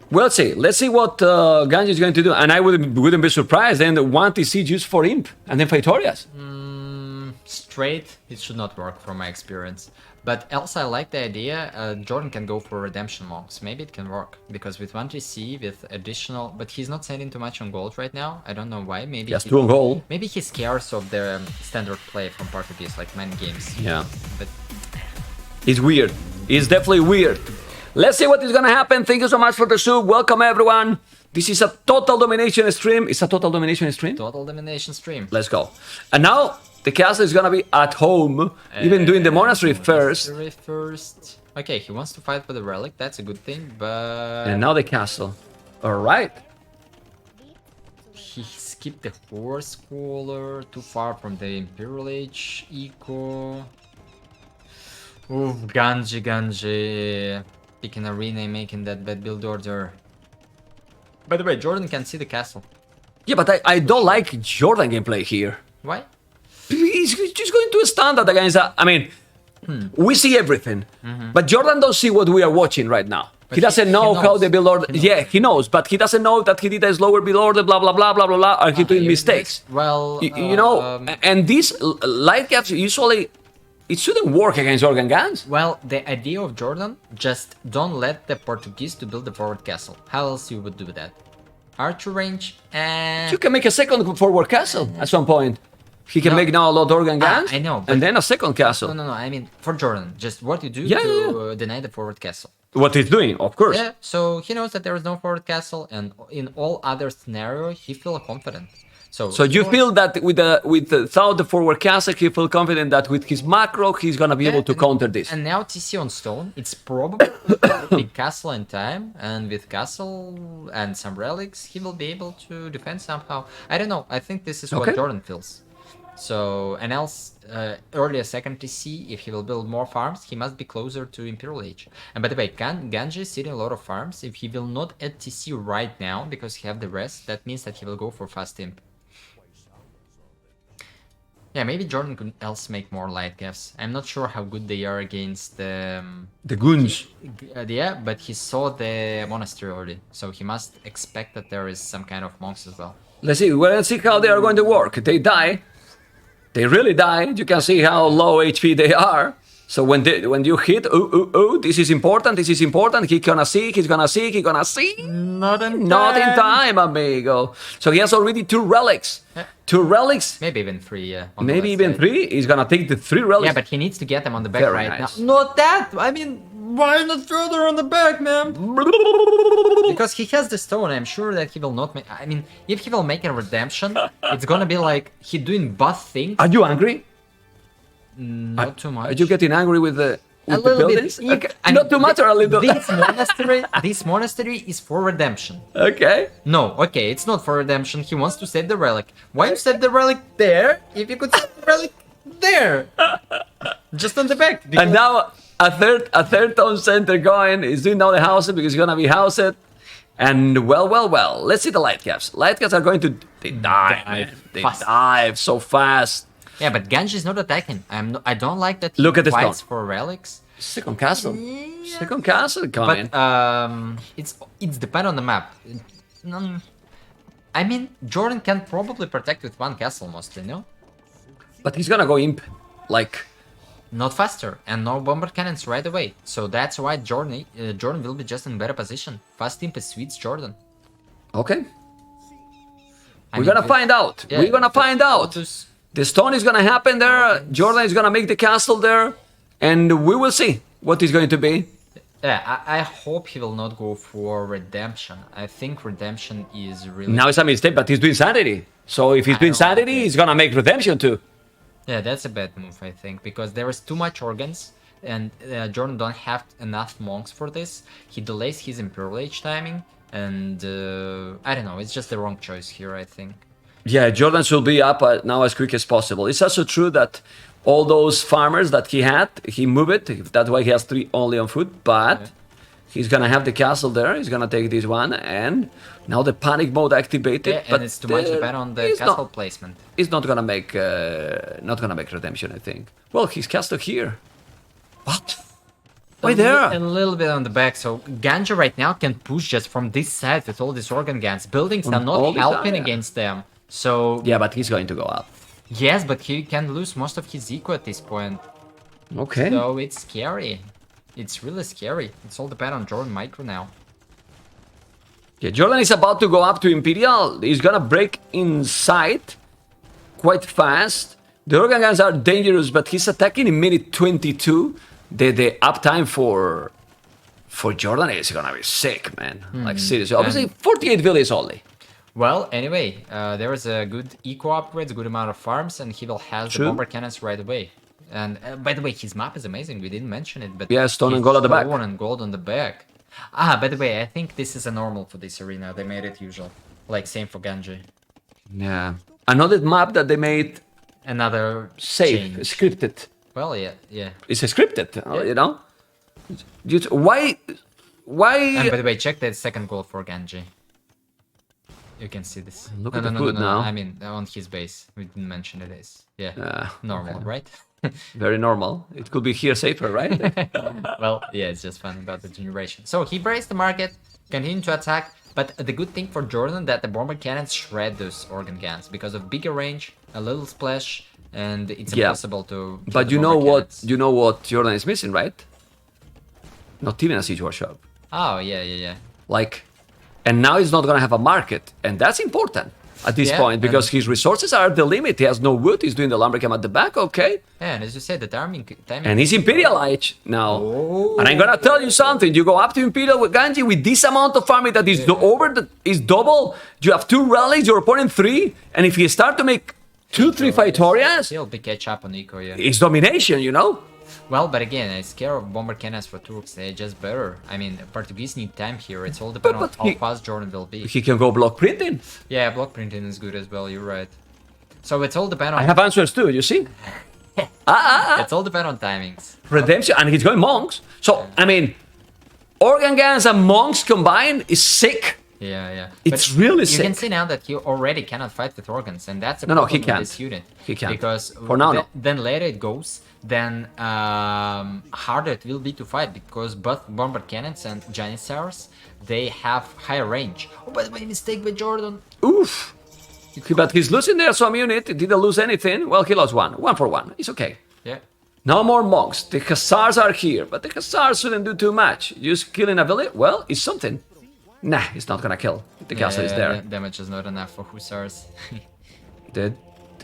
We'll see. Let's see what Ganji is going to do. And I wouldn't be surprised then one TC used for Imp and then Faetorias. Straight, it should not work from my experience. But else I like the idea, Jordan can go for Redemption Monks. Maybe it can work. Because with 1 TC, with additional... But he's not sending too much on gold right now. I don't know why. Maybe he 2 on gold. Maybe he scares of the standard play from Portuguese, like many games. Yeah. But it's weird. It's definitely weird. Let's see what is gonna happen. Thank you so much for the sub. Welcome everyone. This is a total domination stream. It's a total domination stream. Total domination stream. Let's go. And now the castle is gonna be at home. Even doing the monastery first. Okay, he wants to fight for the relic. That's a good thing, but... And now the castle. Alright. He skipped the horse collar. Too far from the Imperial Age eco. Oof, Ganji. Picking arena, making that bad build order. By the way, Jordan can see the castle. Yeah, but I don't like Jordan gameplay here. Why? He's just going to a standard against... I mean, we see everything. But Jordan don't see what we are watching right now. But he doesn't know how the build order... Yeah, he knows, but he doesn't know that he did a slower build order, blah, blah, blah, blah, blah, blah, and he doing mistakes. Well... You know, and these light caps usually... It shouldn't work against organ guns. Well, the idea of Jordan, just don't let the Portuguese to build the forward castle. How else you would do that? Archer range and... You can make a second forward castle at some point. He can make now a lot of organ guns. I know. And then a second castle. No. I mean, for Jordan, just what you do to deny the forward castle. What he's doing, of course. Yeah, so he knows that there is no forward castle, and in all other scenarios, he feels confident. So you feel that without the forward castle, he feels confident that with his macro, he's gonna be able to counter this. And now TC on stone, it's probably big castle in time, and with castle and some relics, he will be able to defend somehow. I don't know. I think this is what Jordan feels. So, and else, earlier second TC, if he will build more farms, he must be closer to Imperial Age. And by the way, Ganji is sitting a lot of farms. If he will not add TC right now, because he have the rest, that means that he will go for fast imp. Yeah, maybe Jordan could else make more light caps. I'm not sure how good they are against the goons. Yeah, but he saw the monastery already, so he must expect that there is some kind of monks as well. Let's see. Well, let's see how they are going to work. They die. They really die. You can see how low HP they are. So when you hit, this is important, he's gonna see, he's gonna see. Not in time. Not in time, amigo. So he has already 2 relics. 2 relics. Maybe even 3, yeah. Maybe even 3. He's gonna take the 3 relics. Yeah, but he needs to get them on the back Very right nice. now. Not that! I mean, why not further on the back, man? Because he has the stone, I'm sure that he will not make... I mean, if he will make a redemption, it's gonna be like he doing both things. Are you angry? Not too much. Are you getting angry with the buildings? Bit. Okay. Not too much or a little? This monastery is for redemption. Okay. No, okay, it's not for redemption. He wants to save the relic. Why you set the relic there if you could set the relic there? Just on the back. And now a third town center going is doing now the house because it's gonna be housed. And well. Let's see the light caps. Light caps are going to dive so fast. Yeah, but Ganji is not attacking. I don't like that he Look at the fights stone. for relics. Second castle. Yeah. Second castle coming. But it's depend on the map. I mean, Jordan can probably protect with 1 castle mostly, no? But he's gonna go imp, like... Not faster, and no bomber cannons right away. So that's why Jordan will be just in better position. Fast imp suits Jordan. Okay. We're gonna find out. Yeah, We're gonna find out. The stone is gonna happen there. Jordan is gonna make the castle there. And we will see what is going to be. Yeah, I hope he will not go for redemption. I think redemption is really... Now it's a mistake, but he's doing sanity. So if he's doing sanity, he's gonna make redemption too. Yeah, that's a bad move, I think, because there is too much organs, and Jordan don't have enough monks for this. He delays his Imperial Age timing, and I don't know, it's just the wrong choice here, I think. Yeah, Jordan should be up now as quick as possible. It's also true that all those farmers that he had, he moved it. That's why he has 3 only on foot, but he's gonna have the castle there. He's gonna take this one, and now the panic mode activated. Yeah, but and it's too much depend on the castle placement. He's not gonna make redemption, I think. Well, he's castle here. What? Why there? A little bit on the back, so Ganji right now can push just from this side with all these organ guns. Buildings are not helping against them, so... Yeah, but he's going to go up. Yes, but he can lose most of his eco at this point. Okay. So it's scary. It's really scary. It's all depend on Jordan Micro now. Yeah, Jordan is about to go up to Imperial. He's gonna break inside quite fast. The organ guns are dangerous, but he's attacking in minute 22. The uptime for Jordan is gonna be sick, man. Like seriously. Obviously, 48 villages only. Well, anyway, there is a good eco upgrades, good amount of farms, and he will have the bomber cannons right away. And by the way, his map is amazing. We didn't mention it, but yeah, stone and gold on the back. Stone and gold on the back. Ah, by the way, I think this is a normal for this arena. They made it usual, like same for Ganji. Yeah, another map that they made. Another safe, change. scripted. Well, yeah. It's a scripted, you know. Why? And by the way, check that second goal for Ganji. You can see this. Look at the food now. I mean, on his base. We didn't mention it is. Yeah. Normal, okay. Right? Very normal. It could be here safer, right? Well, yeah, it's just fun about the generation. So he braced the market, continued to attack, but the good thing for Jordan that the bomber cannons shred those organ guns because of bigger range, a little splash, and it's impossible to. But you know what? You know what Jordan is missing, right? Not even a siege workshop. Oh yeah. Like. And now he's not going to have a market. And that's important at this point because his resources are the limit. He has no wood. He's doing the lumber camp at the back. Okay. Yeah, and as you said, the timing and he's Imperial Age now. Oh. And I'm going to tell you something. You go up to Imperial with Ganji with this amount of farming that is is double. You have 2 relics, your opponent 3. And if you start to make 2-3 Victorias, he'll be catch up on eco, it's domination, you know? Well, but again, I'm scared of bomber cannons for Turks. They're just better. I mean, Portuguese need time here. It's all dependent on how fast Jordan will be. He can go block printing. Yeah, block printing is good as well. You're right. So it's all dependent on... I have answers too, you see? It's all dependent on timings. Redemption, and he's going monks. So, I mean, organ guns and monks combined is sick. Yeah. It's really sick. You can see now that he already cannot fight with organs, and that's a problem with this unit. He can't. Because for now, then later it goes, then harder it will be to fight because both bomber cannons and Janissaries, they have higher range. Oh, by the way, mistake by Jordan. Oof. But he's losing there some unit. He didn't lose anything. Well, he lost 1. 1 for 1. It's okay. Yeah. No more monks. The hussars are here, but the hussars shouldn't do too much. Just killing a village? Well, it's something. Nah, it's not gonna kill. The castle is there. Damage is not enough for hussars. The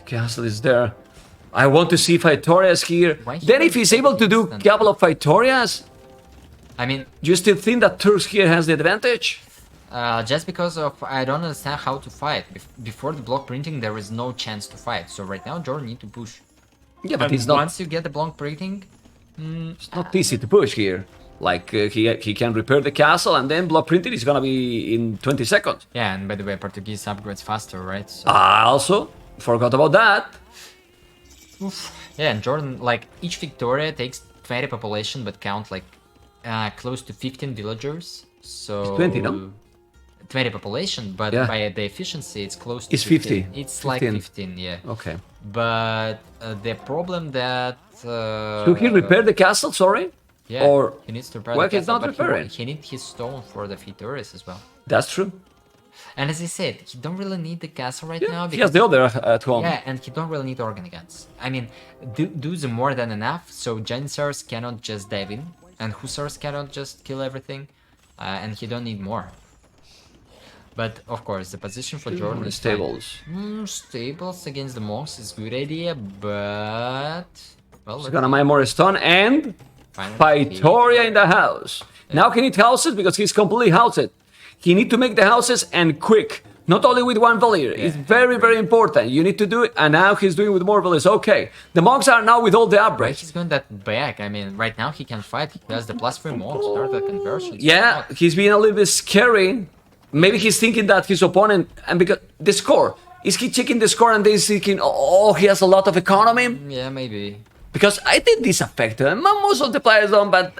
castle is there. I want to see Faitorias here. Then if he's able to do a couple of Faitorias, I mean... do you still think that Turks here has the advantage? Just because of... I don't understand how to fight. Before the block printing, there is no chance to fight. So right now, Jordan need to push. Yeah, but it's not... Once you get the block printing... it's not easy to push here. Like, he can repair the castle, and then block printing is gonna be in 20 seconds. Yeah, and by the way, Portuguese upgrades faster, right? So... Also, forgot about that. Oof. Yeah, and Jordan, like, each Victoria takes 20 population, but count, like, close to 15 villagers. So... It's 20, no? 20 population, but by the efficiency, it's close to it's 50. It's 15. like 15, yeah. Okay. But the problem that... Should he repair the castle, sorry? Yeah, or... he needs to repair well, the castle, he's not repairing. He needs his stone for the Victorias as well. That's true. And as I said, he don't really need the castle right now. He has the other at home. Yeah, and he don't really need organ guns. I mean, dudes are more than enough, so Janissaries cannot just dive in, and Hussars cannot just kill everything, and he don't need more. But of course, the position for Jordan is stables. Stables against the monks is good idea, but well, he's gonna mine more stone and Faitoria in the house. Yeah. Now he needs houses because he's completely housed. He need to make the houses and quick. Not only with one villager. Yeah. It's very, very important. You need to do it, and now he's doing with more villagers. Okay. The monks are now with all the upgrades. He's going that back. I mean, right now he can fight. He has the +3 monks, start the conversion. Yeah, he's being a little bit scary. Maybe he's thinking that his opponent, and because the score, is he checking the score and then thinking, oh, he has a lot of economy? Yeah, maybe. Because I think this affected him. Most of the players don't, but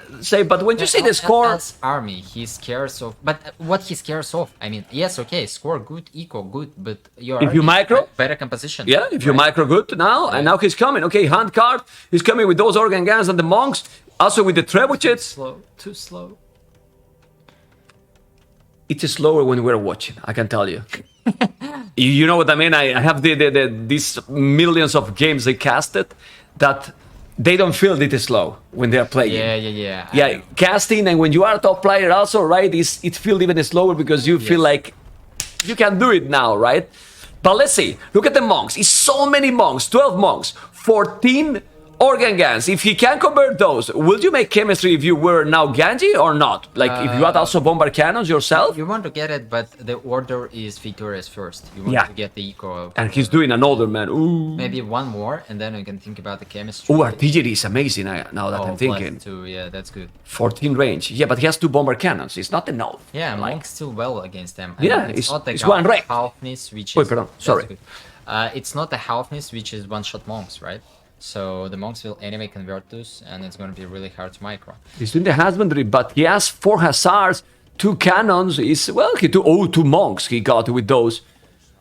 when you see the score... As army, he scares of... But what he scares of? I mean, yes, okay, score good, eco good, but your if you micro... Better composition. Yeah, if you micro good now, and now he's coming. Okay, hand card, he's coming with those organ guns and the monks, also with the trebuchets. Too slow. It's slower when we're watching, I can tell you. You know what I mean? I have these millions of games I casted that... They don't feel it slow when they are playing. Yeah, casting, and when you are a top player also, right, it feels even slower because you feel like you can do it now, right? But let's see. Look at the monks. It's so many monks. 12 monks. 14 organ guns. If he can convert those, will you make chemistry if you were now Ganji or not? Like, if you had also bombard cannons yourself? You want to get it, but the order is Victorious first. You want to get the eco. And he's doing an older man. Ooh. Maybe one more, and then we can think about the chemistry. Ooh, artillery is amazing now that I'm thinking. +2, yeah, that's good. 14 range. Yeah, but he has 2 bombard cannons. It's not enough. Yeah, monks still well against them. Yeah, it's not the one rank. halfness, which is... sorry. It's not the halfness, which is one-shot monks, right? So the monks will anyway convert those, and it's going to be really hard to micro. He's doing the husbandry, but he has 4 hussars, 2 cannons. He 2 monks he got with those.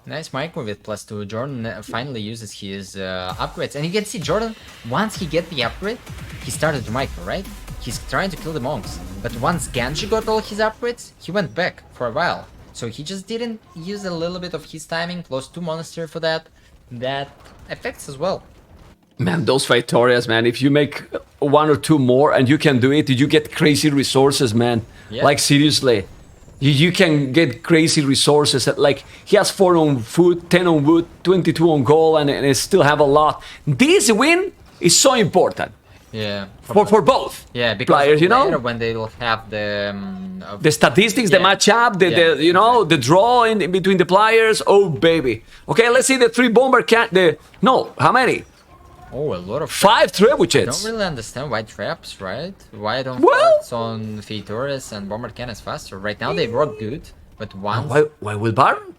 Nice micro with +2. Jordan finally uses his upgrades, and you can see Jordan, once he get the upgrade, he started to micro, right? He's trying to kill the monks, but once Ganji got all his upgrades, he went back for a while. So he just didn't use a little bit of his timing, +2 monastery for that. That affects as well. Man, those Faitorias, man, if you make 1 or 2 more and you can do it, you get crazy resources, man. Yeah. Like, seriously. You can get crazy resources. Like, he has 4 on food, 10 on wood, 22 on gold, and still have a lot. This win is so important. Yeah. For both because players, you know? When they will have the statistics, the matchup, the draw in between the players. Oh, baby. Okay, let's see the 3 bomber how many? Oh, a lot of 5 trebuchets. I don't really understand why traps, right? Why don't forts on Feitoris and bomber cannons faster? Right now they work good, but once... Why will Baron?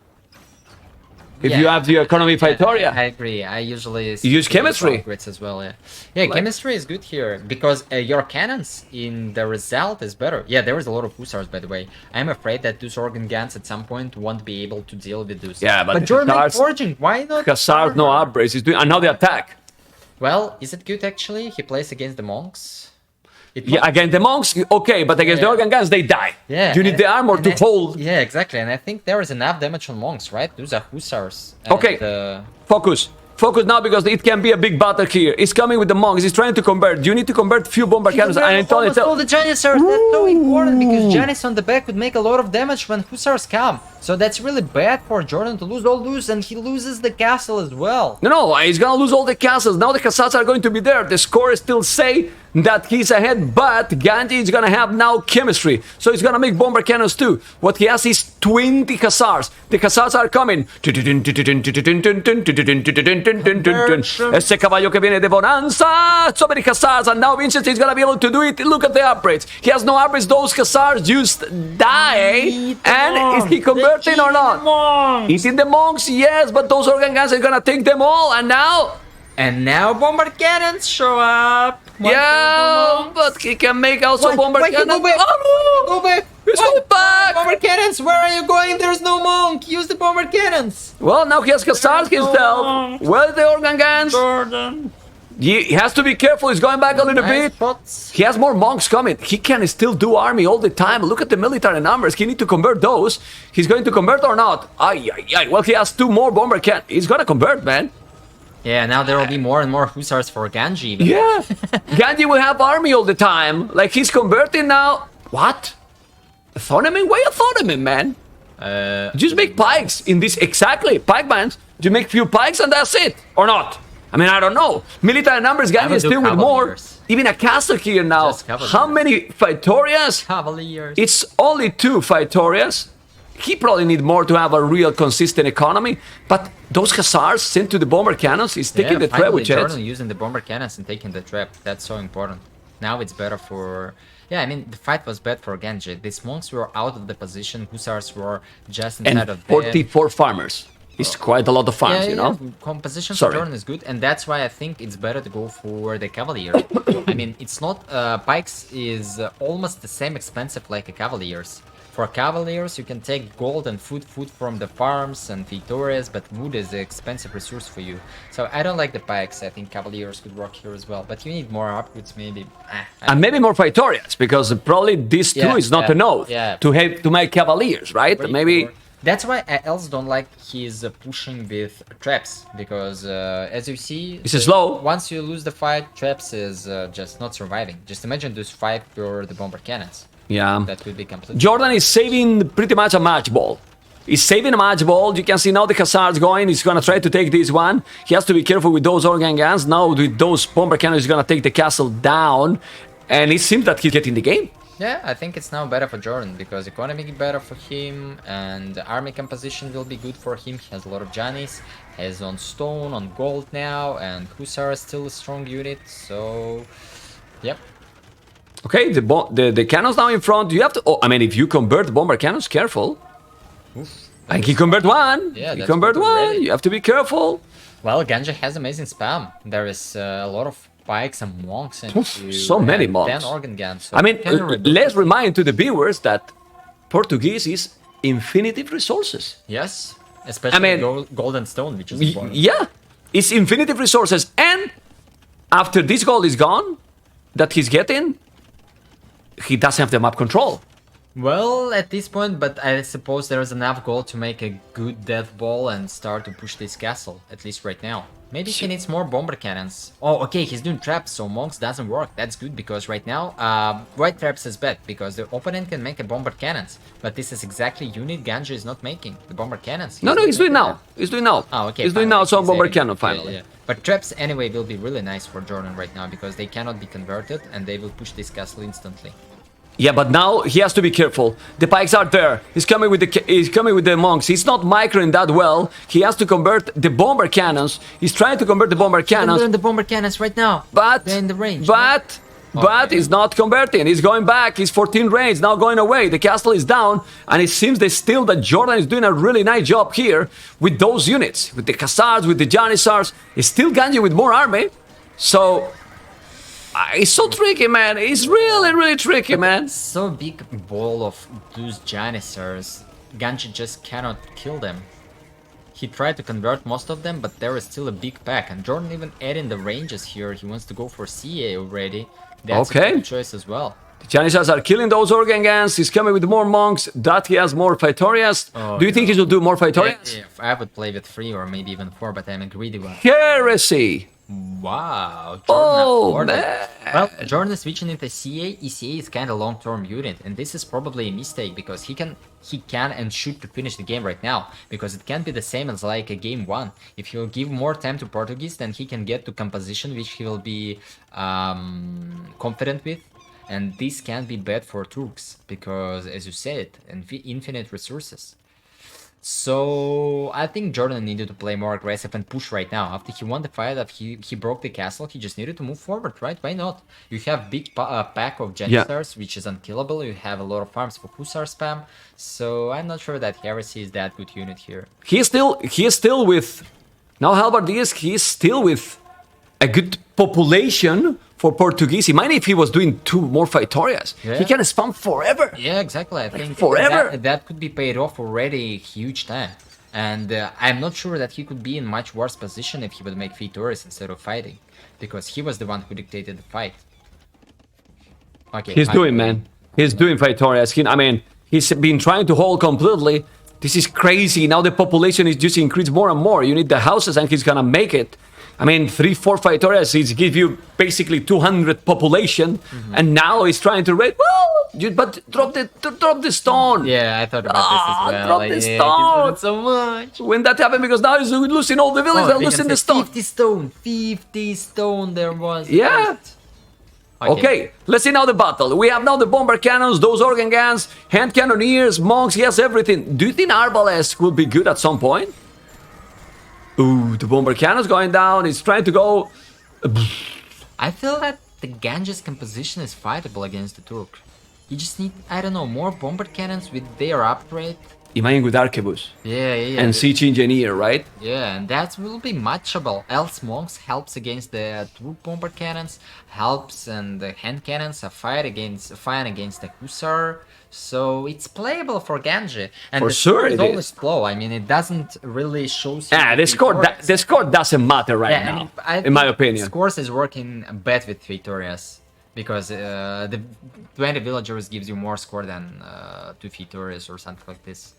If you have the economy Feitoria. I agree. I usually use chemistry as well. Yeah, chemistry is good here because your cannons in the result is better. Yeah, there is a lot of hussars, by the way. I'm afraid that those organ guns at some point won't be able to deal with those. Yeah, but Jordan forging. Why not? Hussars no upgrades. He's doing another attack. Well, is it good actually? He plays against the monks. Against the monks, okay, but against the organ guns, they die. Yeah, you need the armor to hold. Yeah, exactly. And I think there is enough damage on monks, right? Those are hussars. Okay, focus. Focus now because it can be a big battle here. He's coming with the monks. He's trying to convert. You need to convert few bomber cannons. And I told you, all the Janissars. That's so important because Janis on the back would make a lot of damage when Hussars come. So that's really bad for Jordan to lose all those, and he loses the castle as well. No, he's gonna lose all the castles. Now the Cossacks are going to be there. The scores still say that he's ahead, but Ganji is gonna have now chemistry. So he's gonna make bomber cannons too. What he has is 20 Hussars. The Hussars are coming. Ese caballo que viene de Bonanza. So many Hussars, and now Vinchester is gonna be able to do it. Look at the upgrades. He has no upgrades. Those Hussars just die. And is he converting or not? He's in the monks, yes, but those organ guns are gonna take them all. And now bomber cannons show up. Yeah, but he can make also bomber cannons. Go back. Go back. He's going back. Bomber cannons, where are you going? There's no monk. Use the bomber cannons. Well, now he has Hussars himself. Where are the organ guns? Jordan. He has to be careful. He's going back a little bit. Spots. He has more monks coming. He can still do army all the time. Look at the military numbers. He need to convert those. He's going to convert or not? Well, he has 2 more bomber cannons. He's gonna convert, man. Yeah, now there will be more and more Hussars for Ganji. Even. Yeah. Ganji will have army all the time. Like, he's converting now. What? Thornamin? Why a Thornamin, man? Just make pikes in this. Exactly. Pike bands. You make few pikes and that's it. Or not. I mean, I don't know. Military numbers, Ganji is still with more. Even a castle here now. How many Phytorias? Cavaliers. It's only 2 Phytorias. He probably need more to have a real consistent economy. But those Hussars sent to the bomber cannons, he's taking the trap with jets. Jordan using the bomber cannons and taking the trap. That's so important. Now it's better for... Yeah, I mean, the fight was bad for Ganji. These monks were out of the position. Hussars were just inside of 44 farmers. It's quite a lot of farms, you know? Composition for Jordan is good, and that's why I think it's better to go for the Cavaliers. I mean, it's not... Pikes is almost the same expensive like a Cavaliers. For Cavaliers, you can take gold and food from the farms and Victorias, but wood is an expensive resource for you. So I don't like the pikes. I think Cavaliers could work here as well, but you need more upgrades maybe. And maybe more Victorias, because probably this too is not enough to make Cavaliers, right? Maybe... That's why I also don't like his pushing with traps, because as you see... This is slow. Once you lose the fight, traps is just not surviving. Just imagine this fight for the bomber cannons. Yeah. That would be completely... Jordan is saving pretty much a match ball. He's saving a match ball. You can see now the Hussars going. He's going to try to take this one. He has to be careful with those organ guns. Now with those bomber cannons, he's going to take the castle down. And it seems that he's getting the game. Yeah, I think it's now better for Jordan, because economy is better for him, and the army composition will be good for him. He has a lot of Janis, has on stone, on gold now, and Hussar is still a strong unit, so... Yep. Okay, the cannons now in front. You have to... Oh, I mean, if you convert bomber cannons, careful. Oof, and he convert one. Yeah, he convert one. Ready. You have to be careful. Well, Ganji has amazing spam. There is a lot of pikes and monks. And so many monks. 10 organ guns. So I mean, let's remind to the viewers that Portuguese is infinitive resources. Yes, especially gold and stone, which is important. Yeah, it's infinitive resources. And after this gold is gone, that he's getting, he doesn't have the map control. Well, at this point, but I suppose there is enough gold to make a good death ball and start to push this castle, at least right now. Maybe he needs more bomber cannons. Oh, okay, he's doing traps, so monks doesn't work. That's good, because right now, white traps is bad, because the opponent can make a bomber cannons. But this is exactly unit Ganji is not making, the bomber cannons. No, he's doing now. He's doing now. Oh, okay. He's doing now some bomber cannon, finally. Yeah. But traps, anyway, will be really nice for Jordan right now, because they cannot be converted, and they will push this castle instantly. Yeah, but now he has to be careful. The pikes are there. He's coming with the monks. He's not microing that well. He has to convert the bomber cannons. He's trying to convert the bomber cannons. He's the bomber cannons right now. But they're in the range. But he's not converting. He's going back. He's 14 range, now going away. The castle is down, and it seems that Jordan is doing a really nice job here with those units, with the Hussars, with the Janissars. It's still Ganji with more army. So it's so tricky, man. It's really, really tricky, man. So big ball of those Janissars. Ganji just cannot kill them. He tried to convert most of them, but there is still a big pack. And Jordan even adding the ranges here. He wants to go for CA already. That's a good choice as well. The Janissars are killing those Organ Gans. He's coming with more monks. That he has more Praetorias. Do you think he should do more Praetorias? Yeah, I would play with 3 or maybe even 4, but I'm a greedy one. Heresy! Wow. Oh, man. Well, Jordan is switching into CA. ECA is kind of long-term unit, and this is probably a mistake because he can and should to finish the game right now, because it can't be the same as like a game 1. If he'll give more time to Portuguese, then he can get to composition, which he will be confident with. And this can be bad for Turks, because as you said, infinite resources. So I think Jordan needed to play more aggressive and push right now. After he won the fight, that he broke the castle, he just needed to move forward, right? Why not? You have big pack of Janissars, which is unkillable. You have a lot of farms for Hussar spam. So I'm not sure that Heresy is that good unit here. He is still with... Now Halbardiers, he is still with a good population for Portuguese. Imagine if he was doing 2 more Praetorias. Yeah. He can spam forever. Yeah, exactly. I think forever. That could be paid off already huge time. And I'm not sure that he could be in much worse position if he would make Praetorias instead of fighting, because he was the one who dictated the fight. Okay, He's doing, man. He's doing Praetorias. I mean, he's been trying to hold completely. This is crazy. Now the population is just increased more and more. You need the houses and he's gonna make it. I mean, 3-4 Praetorias, it gives you basically 200 population, and now he's trying to raid. Well, but drop the stone. Yeah, I thought about this as well. Drop the stone. So much. When that happened, because now he's losing all the villages and losing the stone. 50 stone there was. Yeah. Okay, let's see now the battle. We have now the bomber cannons, those organ guns, hand cannoneers, monks, he has everything. Do you think Arbalest will be good at some point? Ooh, the bomber cannon's going down. He's trying to go. I feel that the Ganji's composition is fightable against the Turk. You just need, I don't know, more bomber cannons with their upgrade. Imagine with Arquebus. Yeah. And Siege Engineer, right? Yeah, and that will be matchable. Else monks helps against the Turk bomber cannons, helps, and the hand cannons are fine against the Hussar. So it's playable for Ganji, and for the sure score is always slow. I mean, it doesn't really show. The score doesn't matter right now, in my opinion. Scores is working bad with Victorias, because the 20 villagers gives you more score than 2 Victorias or something like this.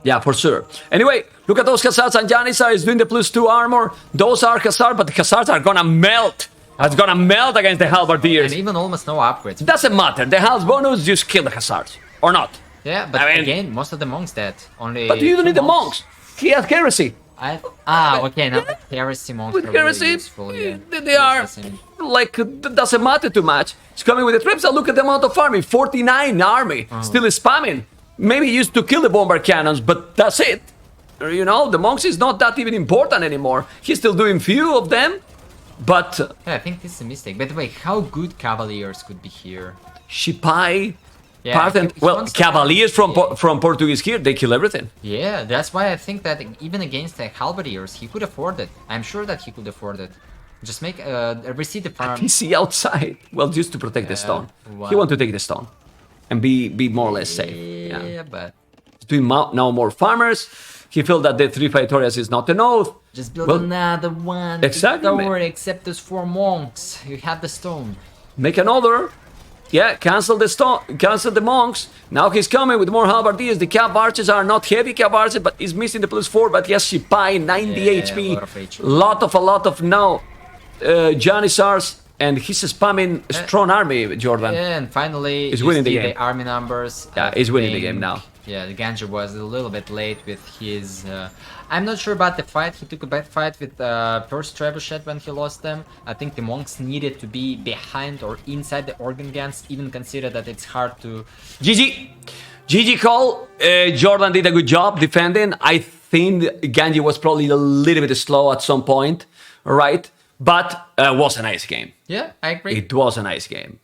Yeah, for sure. Anyway, look at those Hussars, and Janissar is doing the +2 armor. Those are Hussars, but the Hussars are gonna melt. It's gonna melt against the Halbardiers. And even almost no upgrades. Doesn't matter. The house bonus just kill the Hussars. Or not. Yeah, but I mean, again, most of the monks dead. Only. But you don't need the monks. He has heresy. Okay, now the heresy monks with are heresy, really useful, yeah. they are like, doesn't matter too much. He's coming with the trips, and look at the amount of army. 49 army. Still is spamming. Maybe he used to kill the bomber cannons, but that's it. You know, the monks is not that even important anymore. He's still doing few of them, but... yeah, I think this is a mistake. By the way, how good Cavaliers could be here? Shipai... Yeah, well, Cavaliers from Portuguese here, they kill everything. Yeah, that's why I think that even against the Halberdiers, he could afford it. I'm sure that he could afford it. Just make receive the farm. PC outside. Well, just to protect the stone. Wow. He want to take the stone and be more or less safe. Yeah, but he's doing now more farmers. He felt that the 3 Praetorias is not enough. Just build another one. Exactly. Don't worry, except those 4 monks. You have the stone. Make another. Yeah, cancel the stone, cancel the monks. Now he's coming with more halberdiers. The cap archers are not heavy cap archers, but he's missing the +4. But yes, Shipai, 90 HP. A lot of now Janissars, and he's spamming a strong army, Jordan. Yeah, and finally he's winning the game. The army numbers. Yeah, he's winning the game now. Yeah, the Ganji was a little bit late with his... I'm not sure about the fight. He took a bad fight with first Trebuchet when he lost them. I think the monks needed to be behind or inside the organ guns, even consider that it's hard to... GG call. Jordan did a good job defending. I think Ganji was probably a little bit slow at some point, right? But it was a nice game. Yeah, I agree. It was a nice game.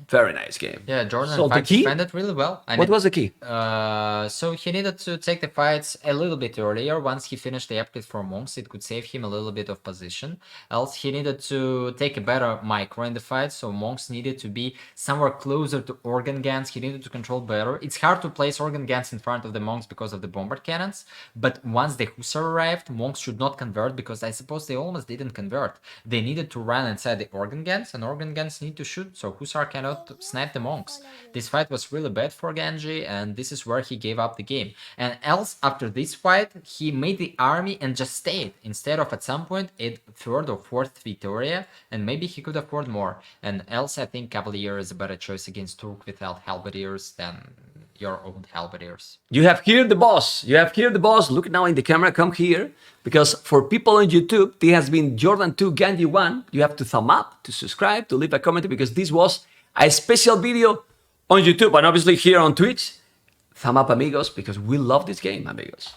Very nice game. Yeah, Jordan defended really well. What was the key? So he needed to take the fights a little bit earlier. Once he finished the upgrade for monks, it could save him a little bit of position. Else he needed to take a better micro in the fight. So monks needed to be somewhere closer to organ guns. He needed to control better. It's hard to place organ guns in front of the monks because of the bombard cannons. But once the Hussar arrived, monks should not convert, because I suppose they almost didn't convert. They needed to run inside the organ guns, and organ guns need to shoot. So Hussar kind of cannot snipe the monks. This fight was really bad for Ganji, and this is where he gave up the game. And else, after this fight, he made the army and just stayed, instead of at some point a third or fourth Victoria, and maybe he could afford more. And else, I think Cavalier is a better choice against Turk without halberdiers than your own halberdiers. You have here the boss. You have here the boss. Look now in the camera. Come here. Because for people on YouTube, this has been Jordan 2 Ganji 1. You have to thumb up, to subscribe, to leave a comment, because this was a special video on YouTube. And obviously here on Twitch, thumb up, amigos, because we love this game, amigos.